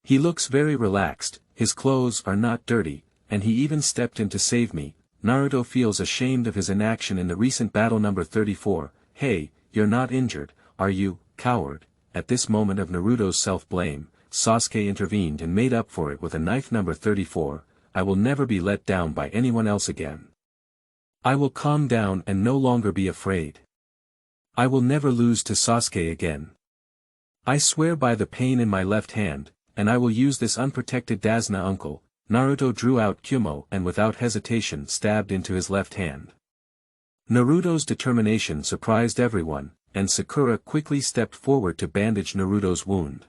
He looks very relaxed, his clothes are not dirty, and he even stepped in to save me. Naruto feels ashamed of his inaction in the recent battle. Number 34, hey, you're not injured, are you, coward? At this moment of Naruto's self-blame, Sasuke intervened and made up for it with a knife. Number 34, I will never be let down by anyone else again. I will calm down and no longer be afraid. I will never lose to Sasuke again. I swear by the pain in my left hand, and I will use this unprotected Dazna uncle. Naruto drew out Kyumo and without hesitation stabbed into his left hand. Naruto's determination surprised everyone, and Sakura quickly stepped forward to bandage Naruto's wound.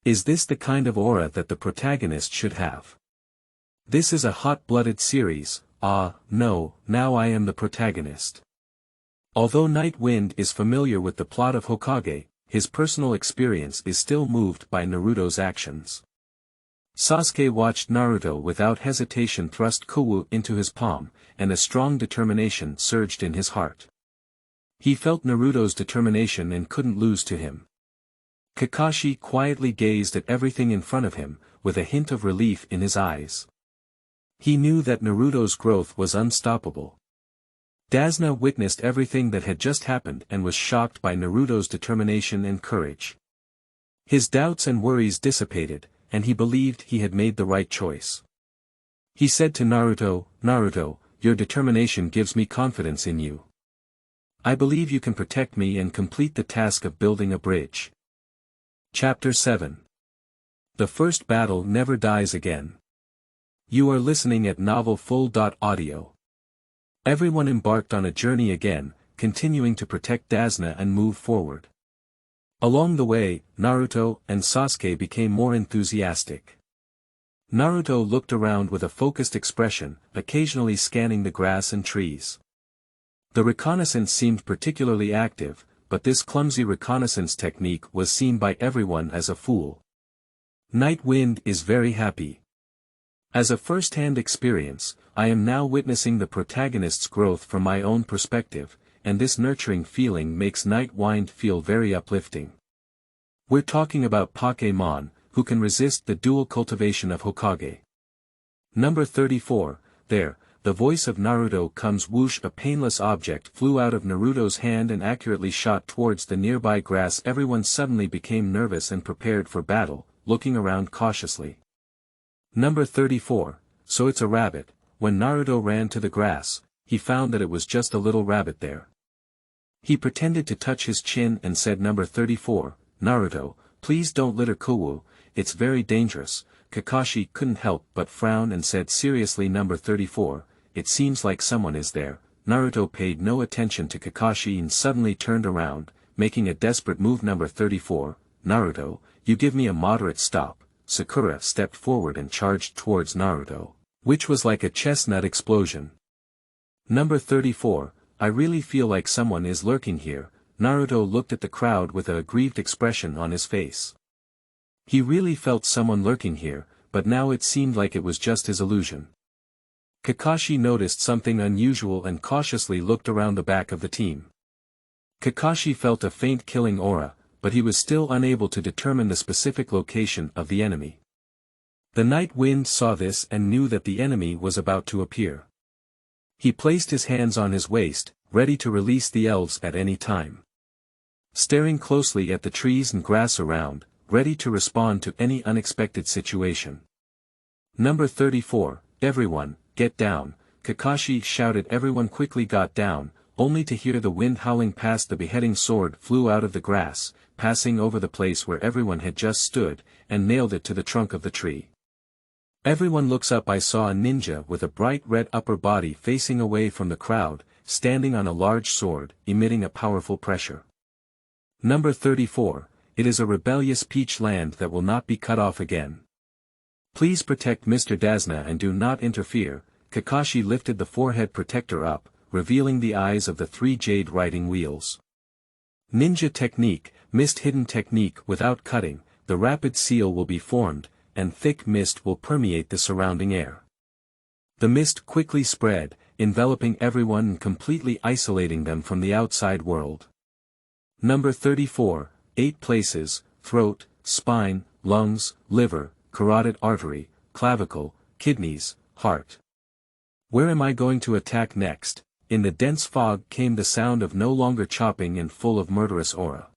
Is this the kind of aura that the protagonist should have? This is a hot-blooded series. No, now I am the protagonist. Although Night Wind is familiar with the plot of Hokage, his personal experience is still moved by Naruto's actions. Sasuke watched Naruto without hesitation thrust Kowu into his palm, and a strong determination surged in his heart. He felt Naruto's determination and couldn't lose to him. Kakashi quietly gazed at everything in front of him, with a hint of relief in his eyes. He knew that Naruto's growth was unstoppable. Dasna witnessed everything that had just happened and was shocked by Naruto's determination and courage. His doubts and worries dissipated, and he believed he had made the right choice. He said to Naruto, "Naruto, your determination gives me confidence in you. I believe you can protect me and complete the task of building a bridge." Chapter 7. The First Battle Never Dies Again. You are listening at novelfull.audio. Everyone embarked on a journey again, continuing to protect Dasna and move forward. Along the way, Naruto and Sasuke became more enthusiastic. Naruto looked around with a focused expression, occasionally scanning the grass and trees. The reconnaissance seemed particularly active, but this clumsy reconnaissance technique was seen by everyone as a fool. Night Wind is very happy. As a first-hand experience, I am now witnessing the protagonist's growth from my own perspective, and this nurturing feeling makes Night Wind feel very uplifting. We're talking about Pokémon, who can resist the dual cultivation of Hokage. Number 34, there, the voice of Naruto comes whoosh. A painless object flew out of Naruto's hand and accurately shot towards the nearby grass. Everyone suddenly became nervous and prepared for battle, looking around cautiously. Number 34, so it's a rabbit. When Naruto ran to the grass, he found that it was just a little rabbit there. He pretended to touch his chin and said, "Number 34, Naruto, please don't litter Kuwu, it's very dangerous." Kakashi couldn't help but frown and said seriously, "Number 34, it seems like someone is there." Naruto paid no attention to Kakashi and suddenly turned around, making a desperate move. "Number 34, Naruto, you give me a moderate stop." Sakura stepped forward and charged towards Naruto, which was like a chestnut explosion. "Number 34, I really feel like someone is lurking here." Naruto looked at the crowd with a aggrieved expression on his face. He really felt someone lurking here, but now it seemed like it was just his illusion. Kakashi noticed something unusual and cautiously looked around the back of the team. Kakashi felt a faint killing aura, but he was still unable to determine the specific location of the enemy. The Night Wind saw this and knew that the enemy was about to appear. He placed his hands on his waist, ready to release the elves at any time. Staring closely at the trees and grass around, ready to respond to any unexpected situation. "Number 34, everyone, get down," Kakashi shouted. Everyone quickly got down, only to hear the wind howling past. The beheading sword flew out of the grass, passing over the place where everyone had just stood, and nailed it to the trunk of the tree. Everyone looks up. I saw a ninja with a bright red upper body facing away from the crowd, standing on a large sword, emitting a powerful pressure. "Number 34, it is a rebellious peach land that will not be cut off again. Please protect Mr. Dasna and do not interfere." Kakashi lifted the forehead protector up, revealing the eyes of the three jade riding wheels. Ninja technique, mist hidden technique. Without cutting, the rapid seal will be formed, and thick mist will permeate the surrounding air. The mist quickly spread, enveloping everyone and completely isolating them from the outside world. Number 34, 8 places: throat, spine, lungs, liver, carotid artery, clavicle, kidneys, heart. Where am I going to attack next? In the dense fog came the sound of no longer chopping and full of murderous aura.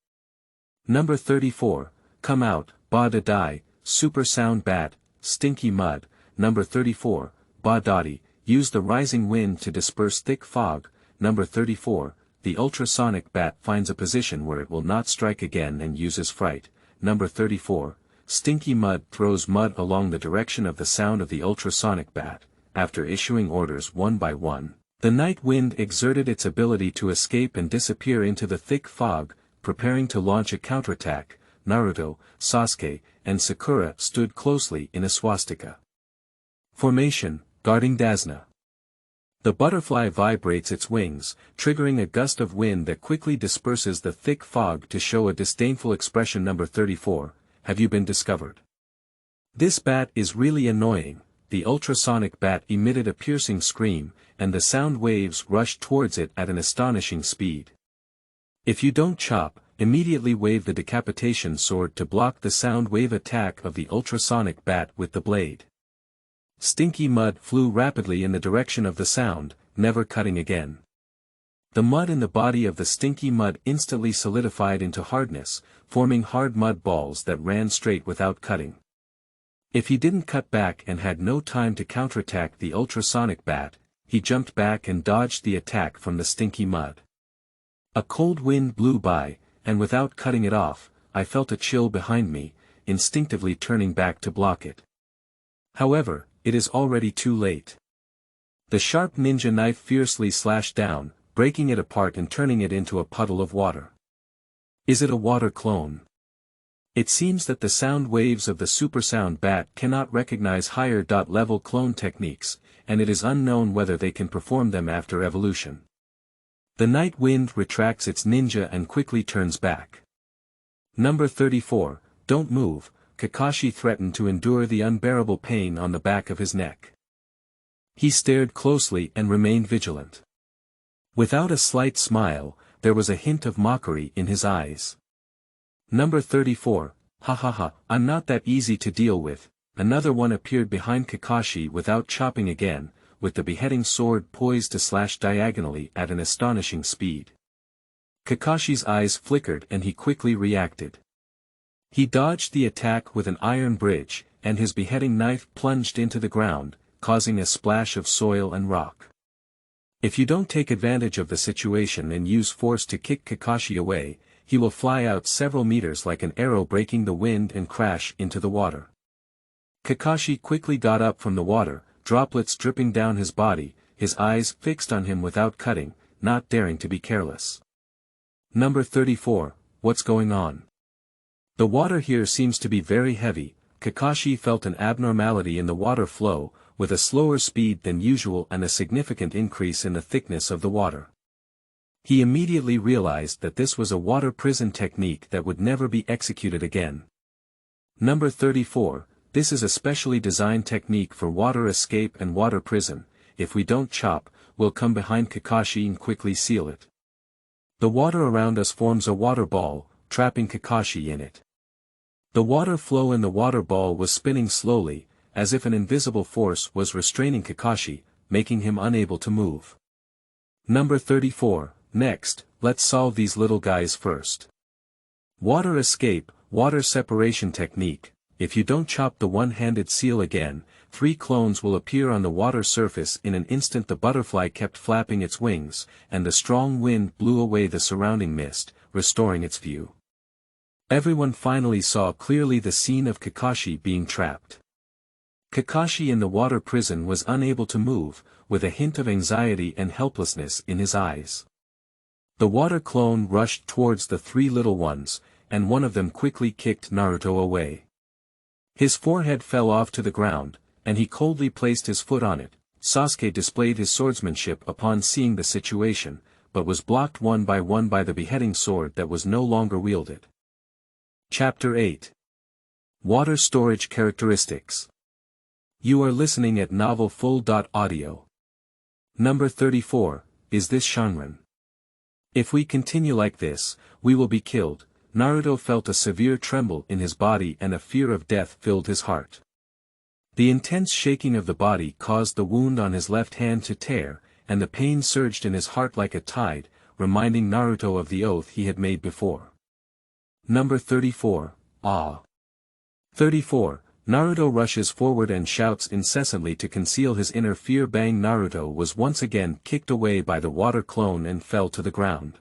Number 34, come out, Ba Da Dai, super sound bat, stinky mud. Number 34, Ba Dottie, use the rising wind to disperse thick fog. Number 34, the ultrasonic bat finds a position where it will not strike again and uses fright. Number 34, stinky mud throws mud along the direction of the sound of the ultrasonic bat. After issuing orders one by one, the night wind exerted its ability to escape and disappear into the thick fog, preparing to launch a counterattack. Naruto, Sasuke, and Sakura stood closely in a swastika formation, guarding Dasna. The butterfly vibrates its wings, triggering a gust of wind that quickly disperses the thick fog to show a disdainful expression. Number 34, have you been discovered? This bat is really annoying. The ultrasonic bat emitted a piercing scream, and the sound waves rushed towards it at an astonishing speed. If you don't chop, immediately wave the decapitation sword to block the sound wave attack of the ultrasonic bat with the blade. Stinky mud flew rapidly in the direction of the sound, never cutting again. The mud in the body of the stinky mud instantly solidified into hardness, forming hard mud balls that ran straight without cutting. If he didn't cut back and had no time to counterattack the ultrasonic bat, he jumped back and dodged the attack from the stinky mud. A cold wind blew by, and without cutting it off, I felt a chill behind me, instinctively turning back to block it. However, it is already too late. The sharp ninja knife fiercely slashed down, breaking it apart and turning it into a puddle of water. Is it a water clone? It seems that the sound waves of the supersound bat cannot recognize higher level clone techniques, and it is unknown whether they can perform them after evolution. The night wind retracts its ninja and quickly turns back. Number 34, don't move, Kakashi threatened to endure the unbearable pain on the back of his neck. He stared closely and remained vigilant. Without a slight smile, there was a hint of mockery in his eyes. Number 34, ha ha ha, I'm not that easy to deal with. Another one appeared behind Kakashi without chopping again, with the beheading sword poised to slash diagonally at an astonishing speed. Kakashi's eyes flickered and he quickly reacted. He dodged the attack with an iron bridge, and his beheading knife plunged into the ground, causing a splash of soil and rock. If you don't take advantage of the situation and use force to kick Kakashi away, he will fly out several meters like an arrow breaking the wind and crash into the water. Kakashi quickly got up from the water, droplets dripping down his body, his eyes fixed on him without cutting, not daring to be careless. Number 34, what's going on? The water here seems to be very heavy. Kakashi felt an abnormality in the water flow, with a slower speed than usual and a significant increase in the thickness of the water. He immediately realized that this was a water prison technique that would never be executed again. Number 34, this is a specially designed technique for water escape and water prison. If we don't chop, we'll come behind Kakashi and quickly seal it. The water around us forms a water ball, trapping Kakashi in it. The water flow in the water ball was spinning slowly, as if an invisible force was restraining Kakashi, making him unable to move. Number 34, next, let's solve these little guys first. Water escape, water separation technique. If you don't chop the one-handed seal again, 3 clones will appear on the water surface in an instant. The butterfly kept flapping its wings, and the strong wind blew away the surrounding mist, restoring its view. Everyone finally saw clearly the scene of Kakashi being trapped. Kakashi in the water prison was unable to move, with a hint of anxiety and helplessness in his eyes. The water clone rushed towards the 3 little ones, and one of them quickly kicked Naruto away. His forehead fell off to the ground, and he coldly placed his foot on it. Sasuke displayed his swordsmanship upon seeing the situation, but was blocked one by the beheading sword that was no longer wielded. Chapter 8. Water Storage Characteristics. You are listening at Novel Full.audio. Number 34, is this Shanran? If we continue like this, we will be killed. Naruto felt a severe tremble in his body and a fear of death filled his heart. The intense shaking of the body caused the wound on his left hand to tear, and the pain surged in his heart like a tide, reminding Naruto of the oath he had made before. Number 34, Ah. 34, Naruto rushes forward and shouts incessantly to conceal his inner fear. Bang! Naruto was once again kicked away by the water clone and fell to the ground.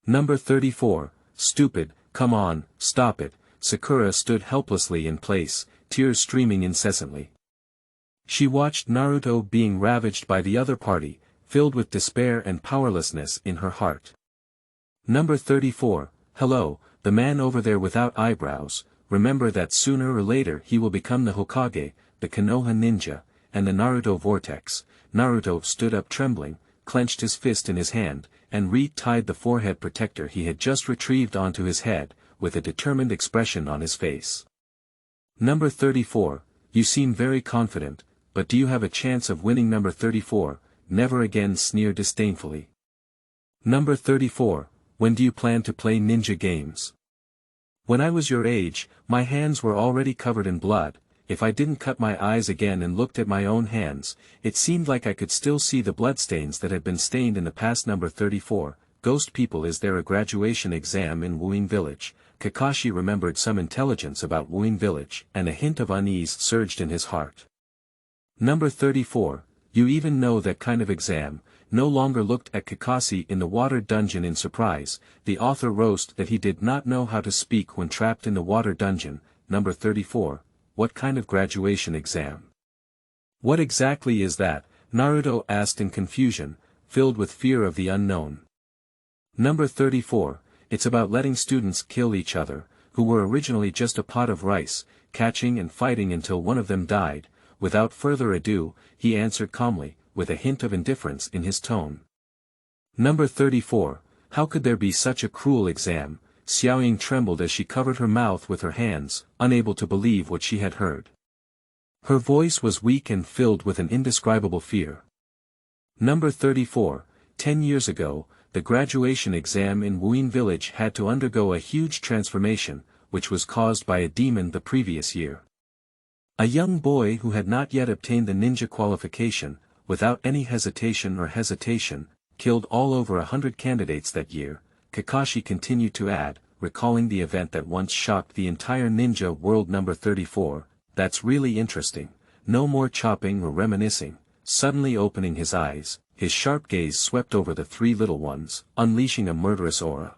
Number 34, Stupid, come on, stop it. Sakura stood helplessly in place, tears streaming incessantly. She watched Naruto being ravaged by the other party, filled with despair and powerlessness in her heart. Number 34, Hello, the man over there without eyebrows. Remember that sooner or later he will become the Hokage, the Konoha ninja, and the Naruto Vortex. Naruto stood up trembling, clenched his fist in his hand, and re-tied the forehead protector he had just retrieved onto his head, with a determined expression on his face. Number 34, you seem very confident, but do you have a chance of winning? Number 34, never again, sneered disdainfully. Number 34, when do you plan to play ninja games? When I was your age, my hands were already covered in blood. if I didn't cut my eyes again and looked at my own hands, it seemed like I could still see the bloodstains that had been stained in the past. Number 34, Ghost People. Is there a graduation exam in Huoying Village? Kakashi remembered some intelligence about Huoying Village, and a hint of unease surged in his heart. Number 34, you even know that kind of exam? No longer looked at Kakashi in the water dungeon in surprise. The author roast that he did not know how to speak when trapped in the water dungeon. Number 34, what kind of graduation exam? What exactly is that? Naruto asked in confusion, filled with fear of the unknown. Number 34, it's about letting students kill each other, who were originally just a pot of rice, catching and fighting until one of them died. Without further ado, he answered calmly, with a hint of indifference in his tone. Number 34, how could there be such a cruel exam? Xiaoying trembled as she covered her mouth with her hands, unable to believe what she had heard. Her voice was weak and filled with an indescribable fear. Number 34, 10 years ago, the graduation exam in Huoying Village had to undergo a huge transformation, which was caused by a demon the previous year. A young boy who had not yet obtained the ninja qualification, without any hesitation, killed all over 100 candidates that year. Kakashi continued to add, recalling the event that once shocked the entire ninja world. Number 34, that's really interesting. No more chopping or reminiscing. Suddenly opening his eyes, his sharp gaze swept over the three little ones, unleashing a murderous aura.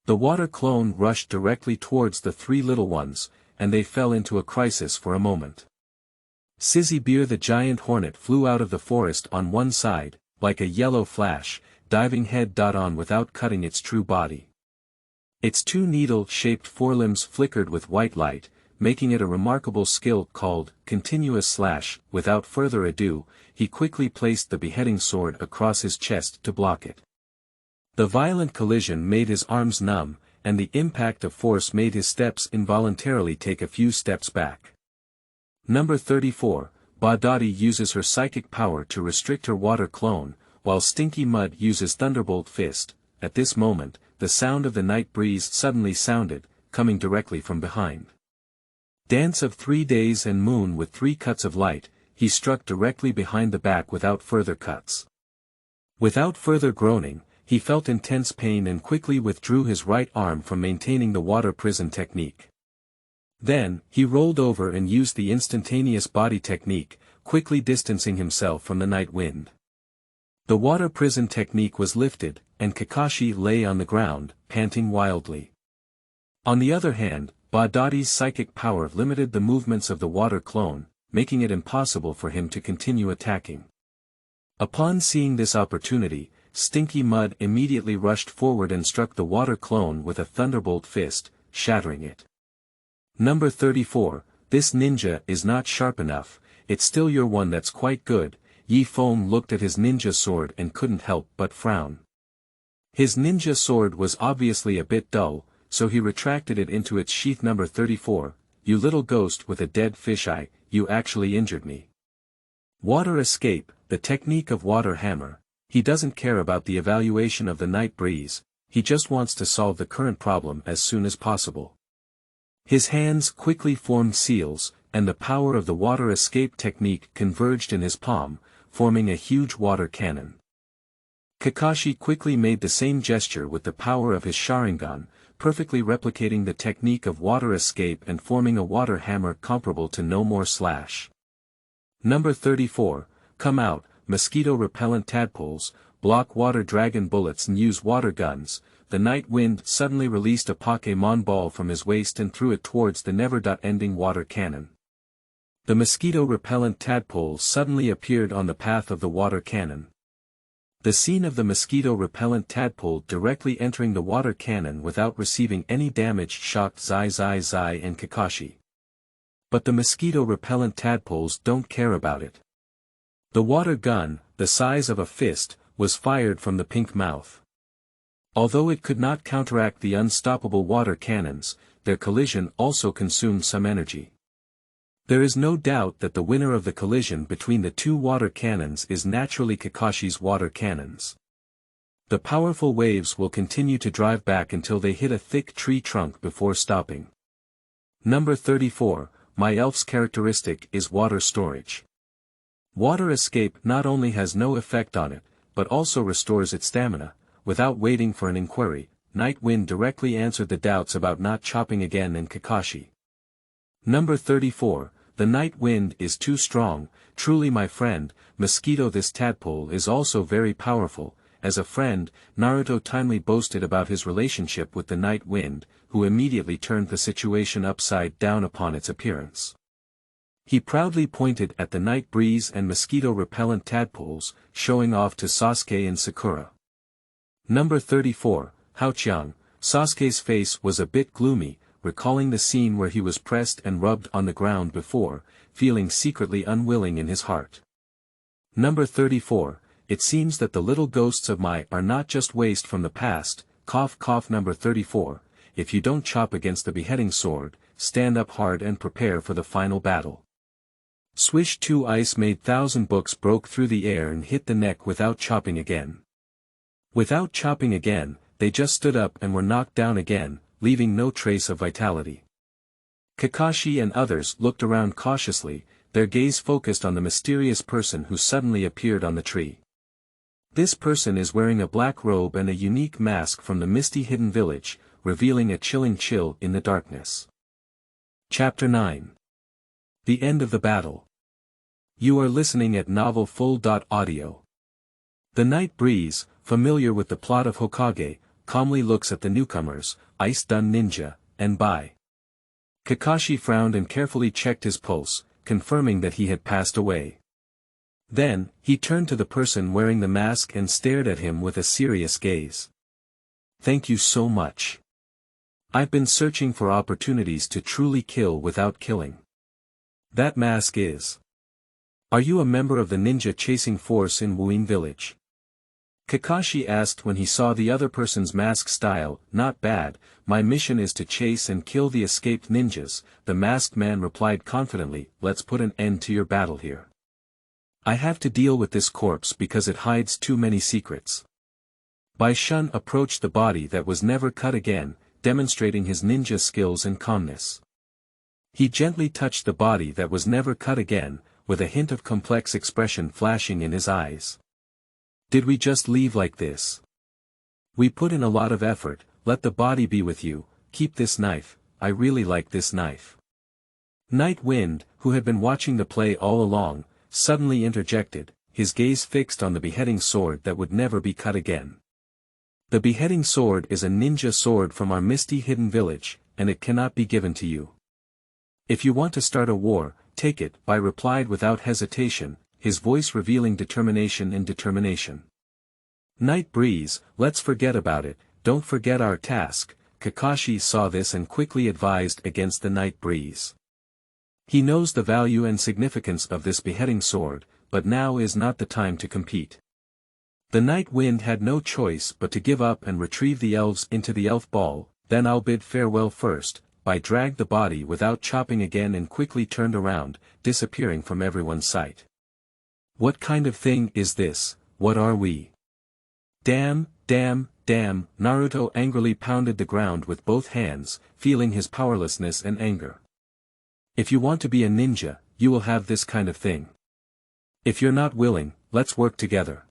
The water clone rushed directly towards the three little ones, and they fell into a crisis for a moment. Sizzy Beer the giant hornet flew out of the forest on one side, like a yellow flash, diving head-on without cutting its true body. Its two needle-shaped forelimbs flickered with white light, making it a remarkable skill called continuous slash. Without further ado, he quickly placed the beheading sword across his chest to block it. The violent collision made his arms numb, and the impact of force made his steps involuntarily take a few steps back. Number 34, Badati uses her psychic power to restrict her water clone, while Stinky Mud uses Thunderbolt Fist. At this moment, the sound of the night breeze suddenly sounded, coming directly from behind. Dance of 3 days and moon with 3 cuts of light, he struck directly behind the back without further cuts. Without further groaning, he felt intense pain and quickly withdrew his right arm from maintaining the water prison technique. Then, he rolled over and used the instantaneous body technique, quickly distancing himself from the night wind. The water prison technique was lifted, and Kakashi lay on the ground, panting wildly. On the other hand, Badati's psychic power limited the movements of the water clone, making it impossible for him to continue attacking. Upon seeing this opportunity, Stinky Mud immediately rushed forward and struck the water clone with a thunderbolt fist, shattering it. Number 34, this ninja is not sharp enough. It's still your one that's quite good. Yi Feng looked at his ninja sword and couldn't help but frown. His ninja sword was obviously a bit dull, so he retracted it into its sheath. Number 34, you little ghost with a dead fisheye, you actually injured me. Water escape, the technique of water hammer. He doesn't care about the evaluation of the night breeze, he just wants to solve the current problem as soon as possible. His hands quickly formed seals, and the power of the water escape technique converged in his palm, forming a huge water cannon. Kakashi quickly made the same gesture with the power of his Sharingan, perfectly replicating the technique of water escape and forming a water hammer comparable to No More Slash. Number 34, come out, mosquito-repellent tadpoles, block water dragon bullets and use water guns. The night wind suddenly released a Pokémon ball from his waist and threw it towards the never-ending water cannon. The mosquito-repellent tadpole suddenly appeared on the path of the water cannon. The scene of the mosquito-repellent tadpole directly entering the water cannon without receiving any damage shocked Zai and Kakashi. But the mosquito-repellent tadpoles don't care about it. The water gun, the size of a fist, was fired from the pink mouth. Although it could not counteract the unstoppable water cannons, their collision also consumed some energy. There is no doubt that the winner of the collision between the two water cannons is naturally Kakashi's water cannons. The powerful waves will continue to drive back until they hit a thick tree trunk before stopping. Number 34, my elf's characteristic is water storage. Water escape not only has no effect on it, but also restores its stamina. Without waiting for an inquiry, Night Wind directly answered the doubts about not chopping again and Kakashi. Number 34, the Night Wind is too strong, truly my friend, Mosquito. This tadpole is also very powerful. As a friend, Naruto timely boasted about his relationship with the Night Wind, who immediately turned the situation upside down upon its appearance. He proudly pointed at the night breeze and mosquito-repellent tadpoles, showing off to Sasuke and Sakura. Number 34, Haoqiang. Sasuke's face was a bit gloomy, recalling the scene where he was pressed and rubbed on the ground before, feeling secretly unwilling in his heart. Number 34, it seems that the little ghosts of Mai are not just waste from the past, cough cough. Number 34, if you don't chop against the beheading sword, stand up hard and prepare for the final battle. Swish. 2 ice made 1,000 books broke through the air and hit the neck without chopping again. Without chopping again, they just stood up and were knocked down again, leaving no trace of vitality. Kakashi and others looked around cautiously, their gaze focused on the mysterious person who suddenly appeared on the tree. This person is wearing a black robe and a unique mask from the misty hidden village, revealing a chilling chill in the darkness. Chapter 9. The End of the Battle. You are listening at Novel Full. Audio. The night breeze, familiar with the plot of Hokage, calmly looks at the newcomers, Ice Dun Ninja, and Bai. Kakashi frowned and carefully checked his pulse, confirming that he had passed away. Then, he turned to the person wearing the mask and stared at him with a serious gaze. Thank you so much. I've been searching for opportunities to truly kill without killing. That mask is. Are you a member of the ninja chasing force in Huoying village? Kakashi asked when he saw the other person's mask style. Not bad, my mission is to chase and kill the escaped ninjas, the masked man replied confidently. Let's put an end to your battle here. I have to deal with this corpse because it hides too many secrets. Bai Shun approached the body that was never cut again, demonstrating his ninja skills and calmness. He gently touched the body that was never cut again, with a hint of complex expression flashing in his eyes. Did we just leave like this? We put in a lot of effort. Let the body be with you. Keep this knife, I really like this knife. Night Wind, who had been watching the play all along, suddenly interjected, his gaze fixed on the beheading sword that would never be cut again. The beheading sword is a ninja sword from our misty hidden village, and it cannot be given to you. If you want to start a war, take it, Bai replied without hesitation, his voice revealing determination in determination. Night breeze, let's forget about it, don't forget our task. Kakashi saw this and quickly advised against the night breeze. He knows the value and significance of this beheading sword, but now is not the time to compete. The Night Wind had no choice but to give up and retrieve the elves into the elf ball. Then I'll bid farewell first. Bai dragged the body without chopping again and quickly turned around, disappearing from everyone's sight. What kind of thing is this? What are we? Damn, damn, damn, Naruto angrily pounded the ground with both hands, feeling his powerlessness and anger. If you want to be a ninja, you will have this kind of thing. If you're not willing, let's work together.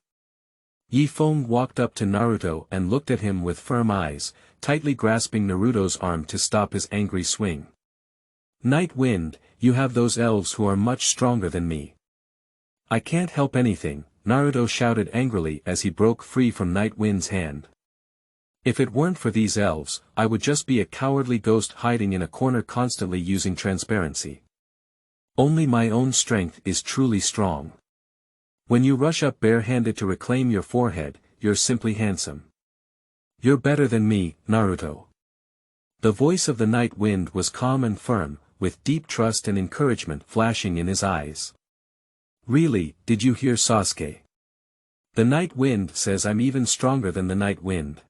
Yi Feng walked up to Naruto and looked at him with firm eyes, tightly grasping Naruto's arm to stop his angry swing. Night Wind, you have those elves who are much stronger than me. I can't help anything, Naruto shouted angrily as he broke free from Night Wind's hand. If it weren't for these elves, I would just be a cowardly ghost hiding in a corner constantly using transparency. Only my own strength is truly strong. When you rush up barehanded to reclaim your forehead, you're simply handsome. You're better than me, Naruto. The voice of the Night Wind was calm and firm, with deep trust and encouragement flashing in his eyes. Really, did you hear Sasuke? The Night Wind says I'm even stronger than the Night Wind.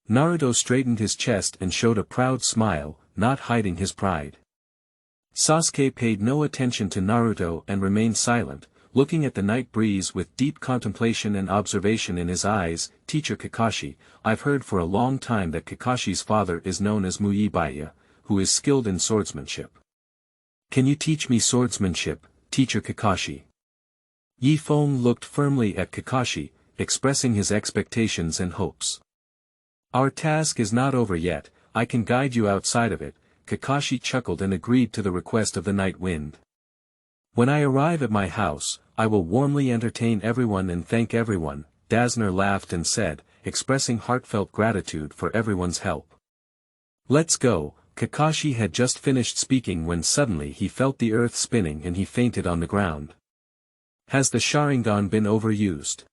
Naruto straightened his chest and showed a proud smile, not hiding his pride. Sasuke paid no attention to Naruto and remained silent, looking at the night breeze with deep contemplation and observation in his eyes. Teacher Kakashi, I've heard for a long time that Kakashi's father is known as Muibaya, who is skilled in swordsmanship. Can you teach me swordsmanship, Teacher Kakashi? Yifeng looked firmly at Kakashi, expressing his expectations and hopes. Our task is not over yet, I can guide you outside of it. Kakashi chuckled and agreed to the request of the Night Wind. When I arrive at my house, I will warmly entertain everyone and thank everyone, Dazner laughed and said, expressing heartfelt gratitude for everyone's help. Let's go. Kakashi had just finished speaking when suddenly he felt the earth spinning and he fainted on the ground. Has the Sharingan been overused?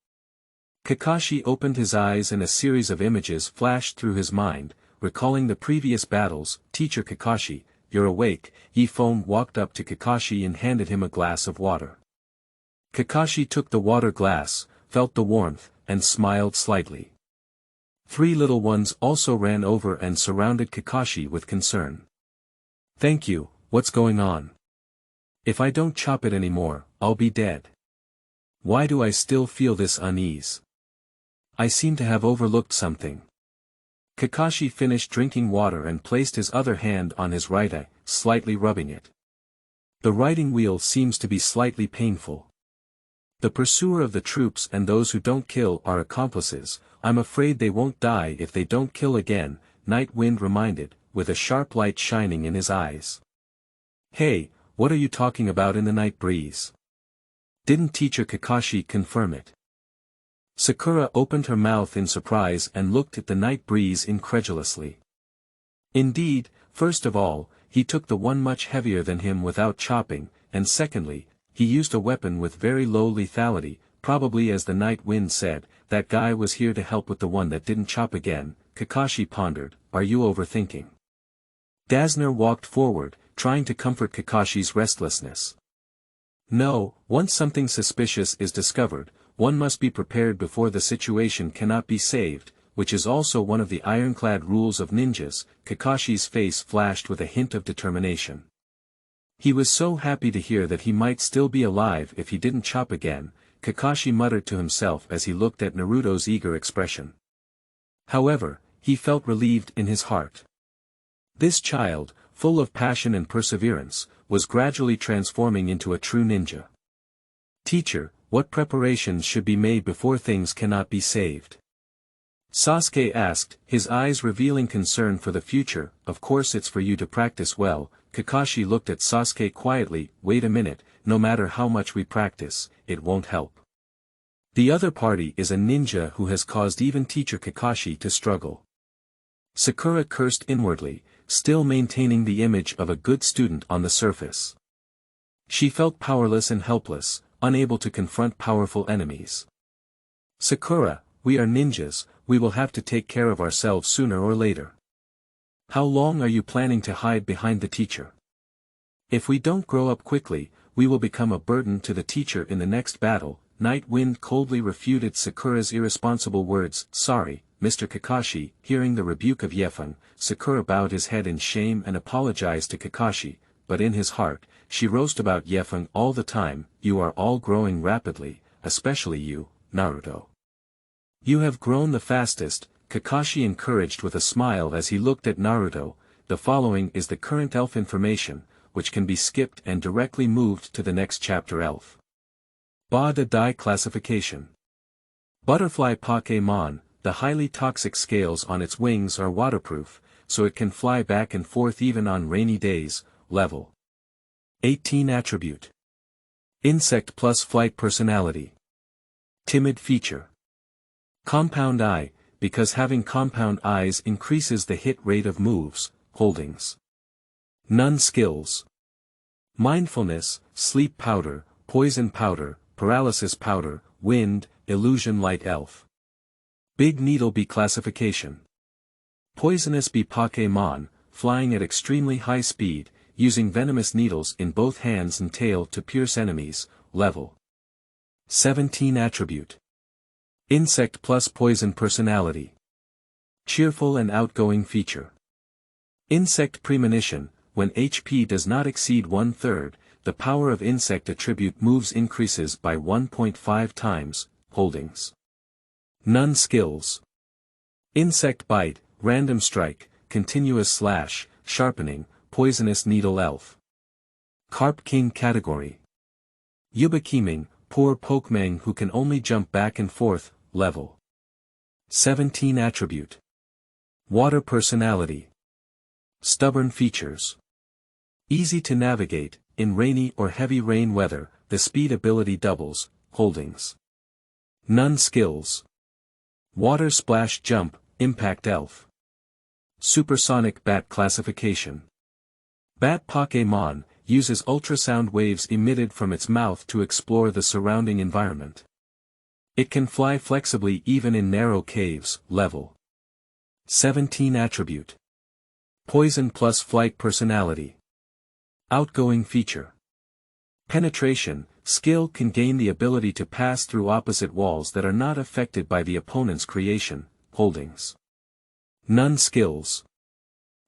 Kakashi opened his eyes and a series of images flashed through his mind, recalling the previous battles. Teacher Kakashi, you're awake. Yifeng walked up to Kakashi and handed him a glass of water. Kakashi took the water glass, felt the warmth, and smiled slightly. Three little ones also ran over and surrounded Kakashi with concern. Thank you, what's going on? If I don't chop it anymore, I'll be dead. Why do I still feel this unease? I seem to have overlooked something. Kakashi finished drinking water and placed his other hand on his right eye, slightly rubbing it. The writing wheel seems to be slightly painful. The pursuer of the troops and those who don't kill are accomplices. I'm afraid they won't die if they don't kill again, Night Wind reminded, with a sharp light shining in his eyes. Hey, what are you talking about in the night breeze? Didn't Teacher Kakashi confirm it? Sakura opened her mouth in surprise and looked at the night breeze incredulously. Indeed, first of all, he took the one much heavier than him without chopping, and secondly, he used a weapon with very low lethality, probably as the Night Wind said, that guy was here to help with the one that didn't chop again. Kakashi pondered, are you overthinking? Dazner walked forward, trying to comfort Kakashi's restlessness. No, once something suspicious is discovered, one must be prepared before the situation cannot be saved, which is also one of the ironclad rules of ninjas. Kakashi's face flashed with a hint of determination. He was so happy to hear that he might still be alive if he didn't chop again, Kakashi muttered to himself as he looked at Naruto's eager expression. However, he felt relieved in his heart. This child, full of passion and perseverance, was gradually transforming into a true ninja. Teacher, what preparations should be made before things cannot be saved? Sasuke asked, his eyes revealing concern for the future. Of course it's for you to practice well. Kakashi looked at Sasuke quietly. Wait a minute, no matter how much we practice, it won't help. The other party is a ninja who has caused even Teacher Kakashi to struggle. Sakura cursed inwardly, still maintaining the image of a good student on the surface. She felt powerless and helpless, unable to confront powerful enemies. Sakura, we are ninjas, we will have to take care of ourselves sooner or later. How long are you planning to hide behind the teacher? If we don't grow up quickly, we will become a burden to the teacher in the next battle. Night Wind coldly refuted Sakura's irresponsible words. Sorry, Mr. Kakashi. Hearing the rebuke of Yifeng, Sakura bowed his head in shame and apologized to Kakashi, but in his heart, she roasted about Yifeng all the time. You are all growing rapidly, especially you, Naruto. You have grown the fastest, Kakashi encouraged with a smile as he looked at Naruto. The following is the current elf information, which can be skipped and directly moved to the next chapter. Elf Ba-da Dai classification. Butterfly Pokémon, the highly toxic scales on its wings are waterproof, so it can fly back and forth even on rainy days. Level 18 attribute. Insect plus flight personality. Timid feature. Compound Eye, because having compound eyes increases the hit rate of moves, holdings. None skills. Mindfulness, sleep powder, poison powder, paralysis powder, wind, illusion light elf. Big Needle Bee classification. Poisonous bee Pokémon, flying at extremely high speed, using venomous needles in both hands and tail to pierce enemies. Level 17 attribute. Insect plus poison personality. Cheerful and outgoing feature. Insect premonition, when HP does not exceed 1/3, the power of insect attribute moves increases by 1.5 times, holdings. None skills. Insect bite, random strike, continuous slash, sharpening, poisonous needle elf. Carp King category. Yubakiming, poor Pokemon who can only jump back and forth, level 17 attribute. Water personality. Stubborn features. Easy to navigate, in rainy or heavy rain weather, the speed ability doubles, holdings. None skills. Water splash jump, impact elf. Supersonic bat classification. Bat Pokemon uses ultrasound waves emitted from its mouth to explore the surrounding environment. It can fly flexibly even in narrow caves, level 17 attribute. Poison plus flight personality. Outgoing feature. Penetration, skill can gain the ability to pass through opposite walls that are not affected by the opponent's creation, holdings. None skills.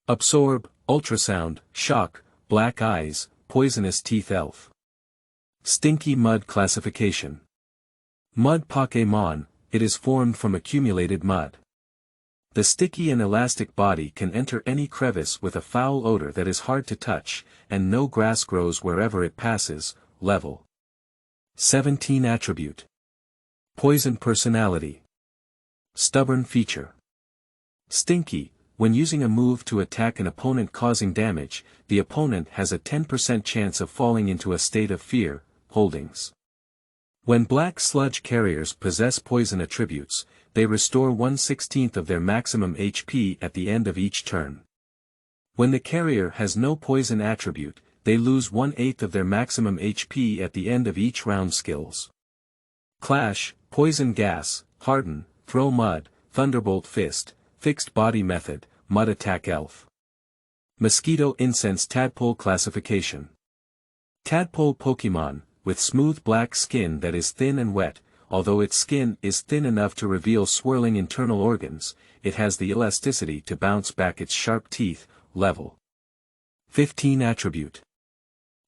Absorb, ultrasound, shock, black eyes, poisonous teeth elf. Stinky mud classification. Mud Pokemon, it is formed from accumulated mud. The sticky and elastic body can enter any crevice with a foul odor that is hard to touch, and no grass grows wherever it passes, level 17 attribute. Poison personality. Stubborn feature. Stinky, when using a move to attack an opponent causing damage, the opponent has a 10% chance of falling into a state of fear, holdings. When black sludge carriers possess poison attributes, they restore 1/16 of their maximum HP at the end of each turn. When the carrier has no poison attribute, they lose 1/8 of their maximum HP at the end of each round skills. Clash, poison gas, harden, throw mud, thunderbolt fist, fixed body method, mud attack elf. Mosquito incense tadpole classification. Tadpole Pokemon, with smooth black skin that is thin and wet, although its skin is thin enough to reveal swirling internal organs, it has the elasticity to bounce back its sharp teeth, level 15 attribute.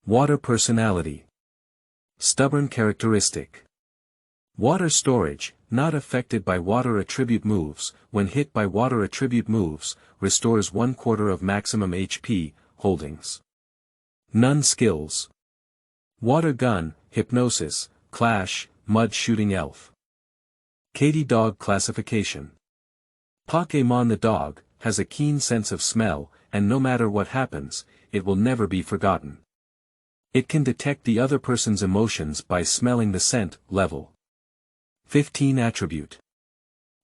Water personality. Stubborn characteristic. Water storage, not affected by water attribute moves, when hit by water attribute moves, restores 1/4 of maximum HP, holdings. None skills. Water gun, hypnosis, clash, mud shooting elf. Katy dog classification. Pokemon the dog, has a keen sense of smell, and no matter what happens, it will never be forgotten. It can detect the other person's emotions by smelling the scent, level 15 attribute.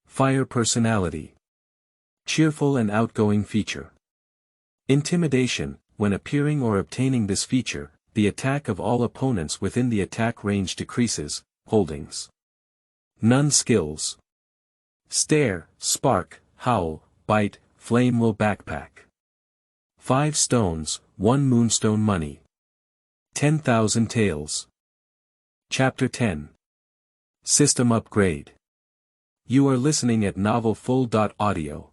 Fire personality. Cheerful and outgoing feature. Intimidation, when appearing or obtaining this feature, the attack of all opponents within the attack range decreases, holdings. None skills. Stare, spark, howl, bite, flame will backpack. 5 stones, 1 moonstone money. 10,000 tails. Chapter 10. System upgrade. You are listening at Novel Full.audio.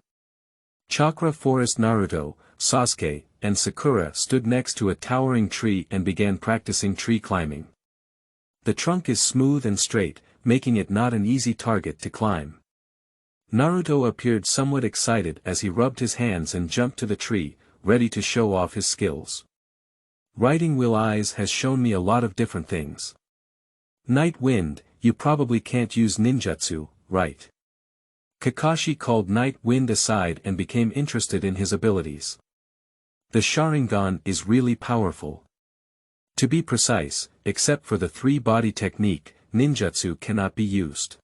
Chakra Forest Naruto, Sasuke, and Sakura stood next to a towering tree and began practicing tree climbing. The trunk is smooth and straight, making it not an easy target to climb. Naruto appeared somewhat excited as he rubbed his hands and jumped to the tree, ready to show off his skills. Writing Will Eyes has shown me a lot of different things. Night Wind, you probably can't use ninjutsu, right? Kakashi called Night Wind aside and became interested in his abilities. The Sharingan is really powerful. To be precise, except for the 3-body technique, ninjutsu cannot be used.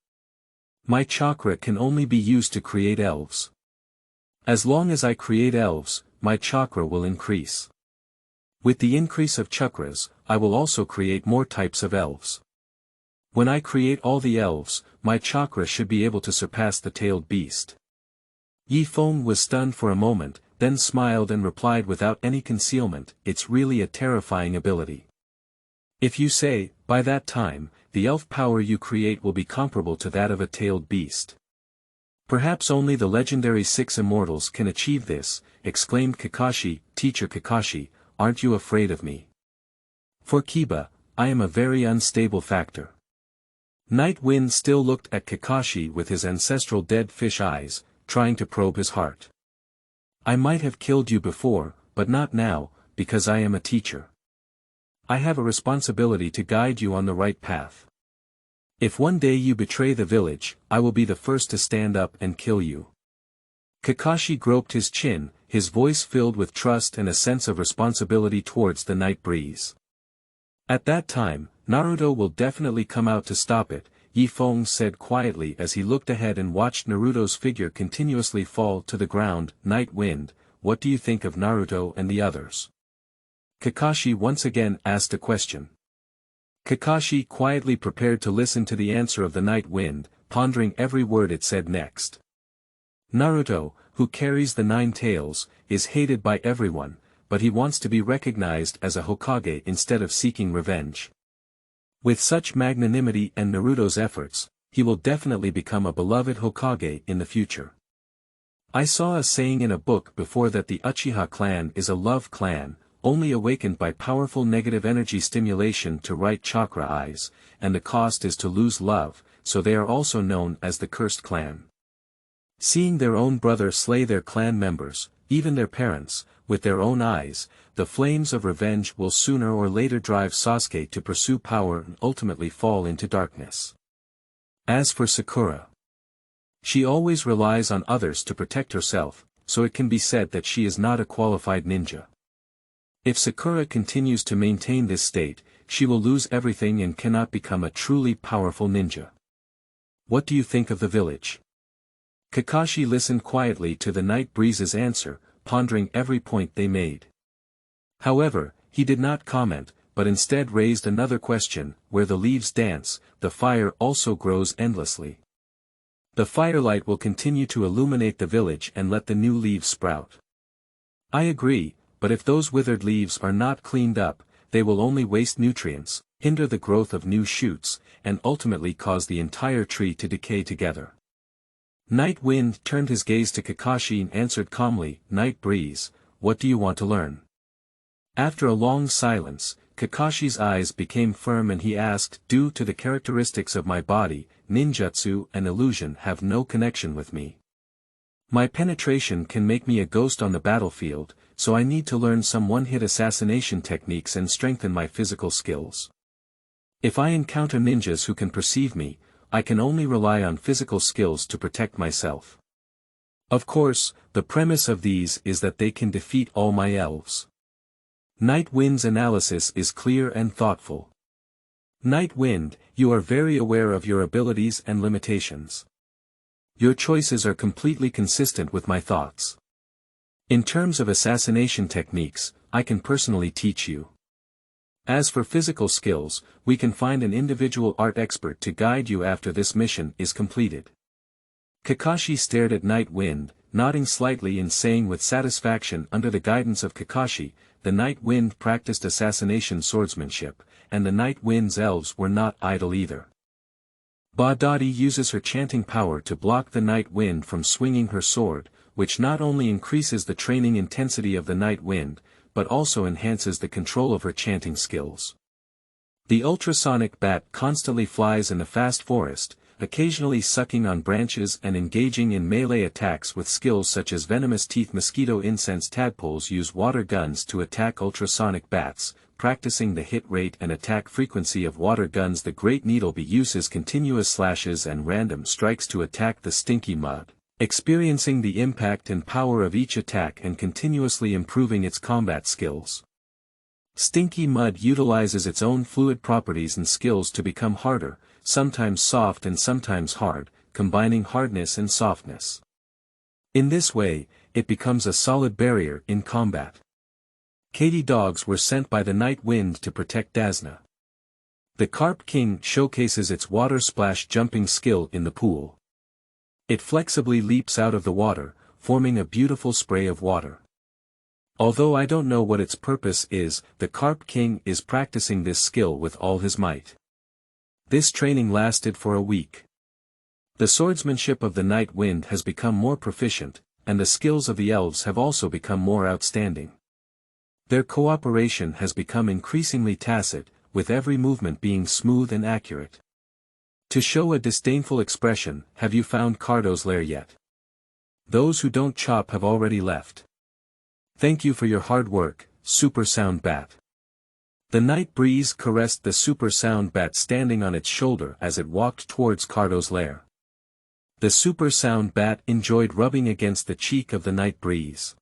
My chakra can only be used to create elves. As long as I create elves, my chakra will increase. With the increase of chakras, I will also create more types of elves. When I create all the elves, my chakra should be able to surpass the tailed beast. Yi Feng was stunned for a moment, then smiled and replied without any concealment, "It's really a terrifying ability. If you say, by that time, the elf power you create will be comparable to that of a tailed beast. Perhaps only the legendary 6 immortals can achieve this," exclaimed Kakashi. "Teacher Kakashi, aren't you afraid of me? For Kiba, I am a very unstable factor." Night Wind still looked at Kakashi with his ancestral dead fish eyes, trying to probe his heart. "I might have killed you before, but not now, because I am a teacher." I have a responsibility to guide you on the right path. If one day you betray the village, I will be the first to stand up and kill you. Kakashi groped his chin, his voice filled with trust and a sense of responsibility towards the night breeze. At that time, Naruto will definitely come out to stop it, Yi Feng said quietly as he looked ahead and watched Naruto's figure continuously fall to the ground. Night Wind, what do you think of Naruto and the others? Kakashi once again asked a question. Kakashi quietly prepared to listen to the answer of the Night Wind, pondering every word it said next. Naruto, who carries the 9 tails, is hated by everyone, but he wants to be recognized as a Hokage instead of seeking revenge. With such magnanimity and Naruto's efforts, he will definitely become a beloved Hokage in the future. I saw a saying in a book before that the Uchiha clan is a love clan, only awakened by powerful negative energy stimulation to right chakra eyes, and the cost is to lose love, so they are also known as the cursed clan. Seeing their own brother slay their clan members, even their parents, with their own eyes, the flames of revenge will sooner or later drive Sasuke to pursue power and ultimately fall into darkness. As for Sakura, she always relies on others to protect herself, so it can be said that she is not a qualified ninja. If Sakura continues to maintain this state, she will lose everything and cannot become a truly powerful ninja. What do you think of the village? Kakashi listened quietly to the night breeze's answer, pondering every point they made. However, he did not comment, but instead raised another question: where the leaves dance, the fire also grows endlessly. The firelight will continue to illuminate the village and let the new leaves sprout. I agree, but if those withered leaves are not cleaned up, they will only waste nutrients, hinder the growth of new shoots, and ultimately cause the entire tree to decay together. Night Wind turned his gaze to Kakashi and answered calmly, Night Breeze, what do you want to learn? After a long silence, Kakashi's eyes became firm and he asked, due to the characteristics of my body, ninjutsu and illusion have no connection with me. My penetration can make me a ghost on the battlefield, so I need to learn some one-hit assassination techniques and strengthen my physical skills. If I encounter ninjas who can perceive me, I can only rely on physical skills to protect myself. Of course, the premise of these is that they can defeat all my elves. Night Wind's analysis is clear and thoughtful. Night Wind, you are very aware of your abilities and limitations. Your choices are completely consistent with my thoughts. In terms of assassination techniques, I can personally teach you. As for physical skills, we can find an individual art expert to guide you after this mission is completed. Kakashi stared at Night Wind, nodding slightly and saying with satisfaction under the guidance of Kakashi, the Night Wind practiced assassination swordsmanship, and the Night Wind's elves were not idle either. Ba-Dadi uses her chanting power to block the Night Wind from swinging her sword, which not only increases the training intensity of the Night Wind, but also enhances the control of her chanting skills. The ultrasonic bat constantly flies in the fast forest, occasionally sucking on branches and engaging in melee attacks with skills such as venomous teeth. Mosquito incense tadpoles use water guns to attack ultrasonic bats, practicing the hit rate and attack frequency of water guns. The great needlebee uses continuous slashes and random strikes to attack the stinky mud, experiencing the impact and power of each attack and continuously improving its combat skills. Stinky mud utilizes its own fluid properties and skills to become harder, sometimes soft and sometimes hard, combining hardness and softness. In this way, it becomes a solid barrier in combat. Katy dogs were sent by the Night Wind to protect Dasna. The Carp King showcases its water splash jumping skill in the pool. It flexibly leaps out of the water, forming a beautiful spray of water. Although I don't know what its purpose is, the Carp King is practicing this skill with all his might. This training lasted for a week. The swordsmanship of the Night Wind has become more proficient, and the skills of the elves have also become more outstanding. Their cooperation has become increasingly tacit, with every movement being smooth and accurate. To show a disdainful expression, have you found Cardo's lair yet? Those who don't chop have already left. Thank you for your hard work, Super Sound Bat. The night breeze caressed the super sound bat standing on its shoulder as it walked towards Cardo's lair. The super sound bat enjoyed rubbing against the cheek of the night breeze.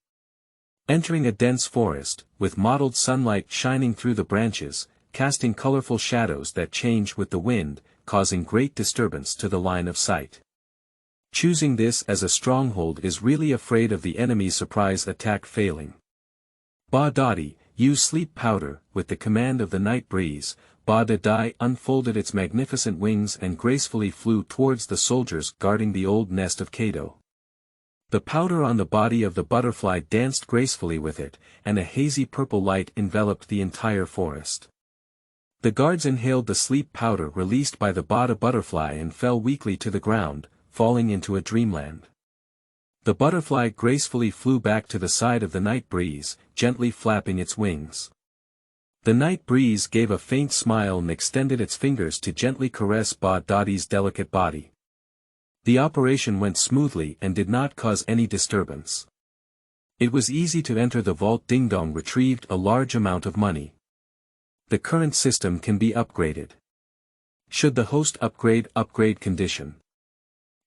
Entering a dense forest, with mottled sunlight shining through the branches, casting colorful shadows that change with the wind, causing great disturbance to the line of sight. Choosing this as a stronghold is really afraid of the enemy's surprise attack failing. Ba Dadi, use sleep powder. With the command of the night breeze, Ba Dadi unfolded its magnificent wings and gracefully flew towards the soldiers guarding the old nest of Kado. The powder on the body of the butterfly danced gracefully with it, and a hazy purple light enveloped the entire forest. The guards inhaled the sleep powder released by the Bada butterfly and fell weakly to the ground, falling into a dreamland. The butterfly gracefully flew back to the side of the night breeze, gently flapping its wings. The night breeze gave a faint smile and extended its fingers to gently caress Ba Dadi's delicate body. The operation went smoothly and did not cause any disturbance. It was easy to enter the vault. Ding Dong retrieved a large amount of money. The current system can be upgraded. Should the host upgrade condition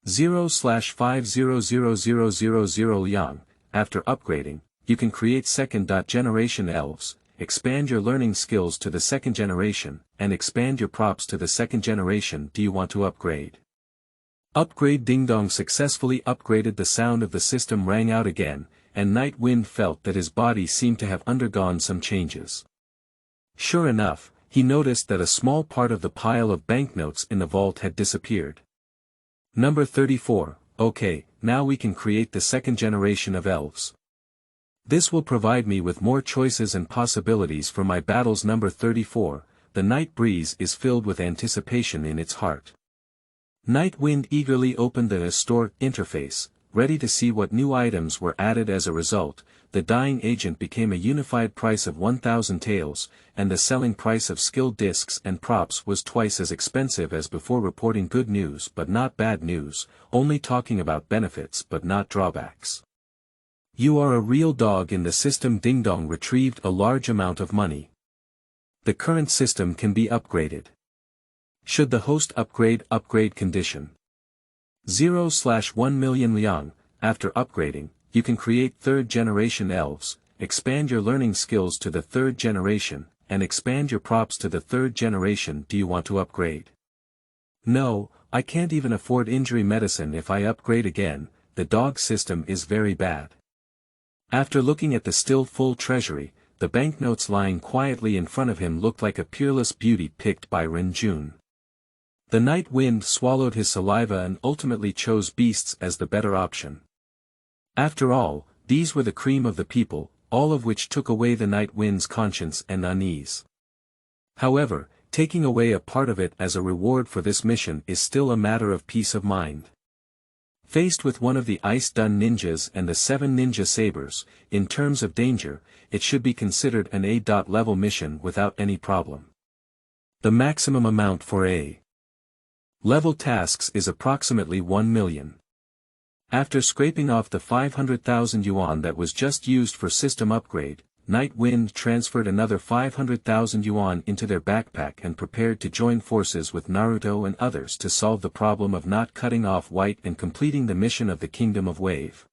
0/500000 Yang. After upgrading, you can create second-generation elves, expand your learning skills to the second generation, and expand your props to the second generation. Do you want to upgrade? Upgrade. Ding Dong successfully upgraded. The sound of the system rang out again, and Night Wind felt that his body seemed to have undergone some changes. Sure enough, he noticed that a small part of the pile of banknotes in the vault had disappeared. Number 34, okay, now we can create the second generation of elves. This will provide me with more choices and possibilities for my battles. Number 34, the night breeze is filled with anticipation in its heart. Night Wind eagerly opened the store interface, ready to see what new items were added. As a result, the dying agent became a unified price of 1,000 taels, and the selling price of skill discs and props was twice as expensive as before. Reporting good news but not bad news, only talking about benefits but not drawbacks. You are a real dog in the system. Ding Dong retrieved a large amount of money. The current system can be upgraded. Should the host upgrade condition 0/1 million Liang. After upgrading, you can create third-generation elves, expand your learning skills to the third generation, and expand your props to the third generation. Do you want to upgrade? No, I can't even afford injury medicine if I upgrade again. The dog system is very bad. After looking at the still full treasury, the banknotes lying quietly in front of him looked like a peerless beauty picked by Ren Jun. The Night Wind swallowed his saliva and ultimately chose beasts as the better option. After all, these were the cream of the people, all of which took away the Night Wind's conscience and unease. However, taking away a part of it as a reward for this mission is still a matter of peace of mind. Faced with one of the Ice Dun ninjas and the 7 ninja sabers, in terms of danger, it should be considered an A-level mission without any problem. The maximum amount for A-level tasks is approximately 1 million. After scraping off the 500,000 yuan that was just used for system upgrade, Night Wind transferred another 500,000 yuan into their backpack and prepared to join forces with Naruto and others to solve the problem of not cutting off White and completing the mission of the Kingdom of Wave.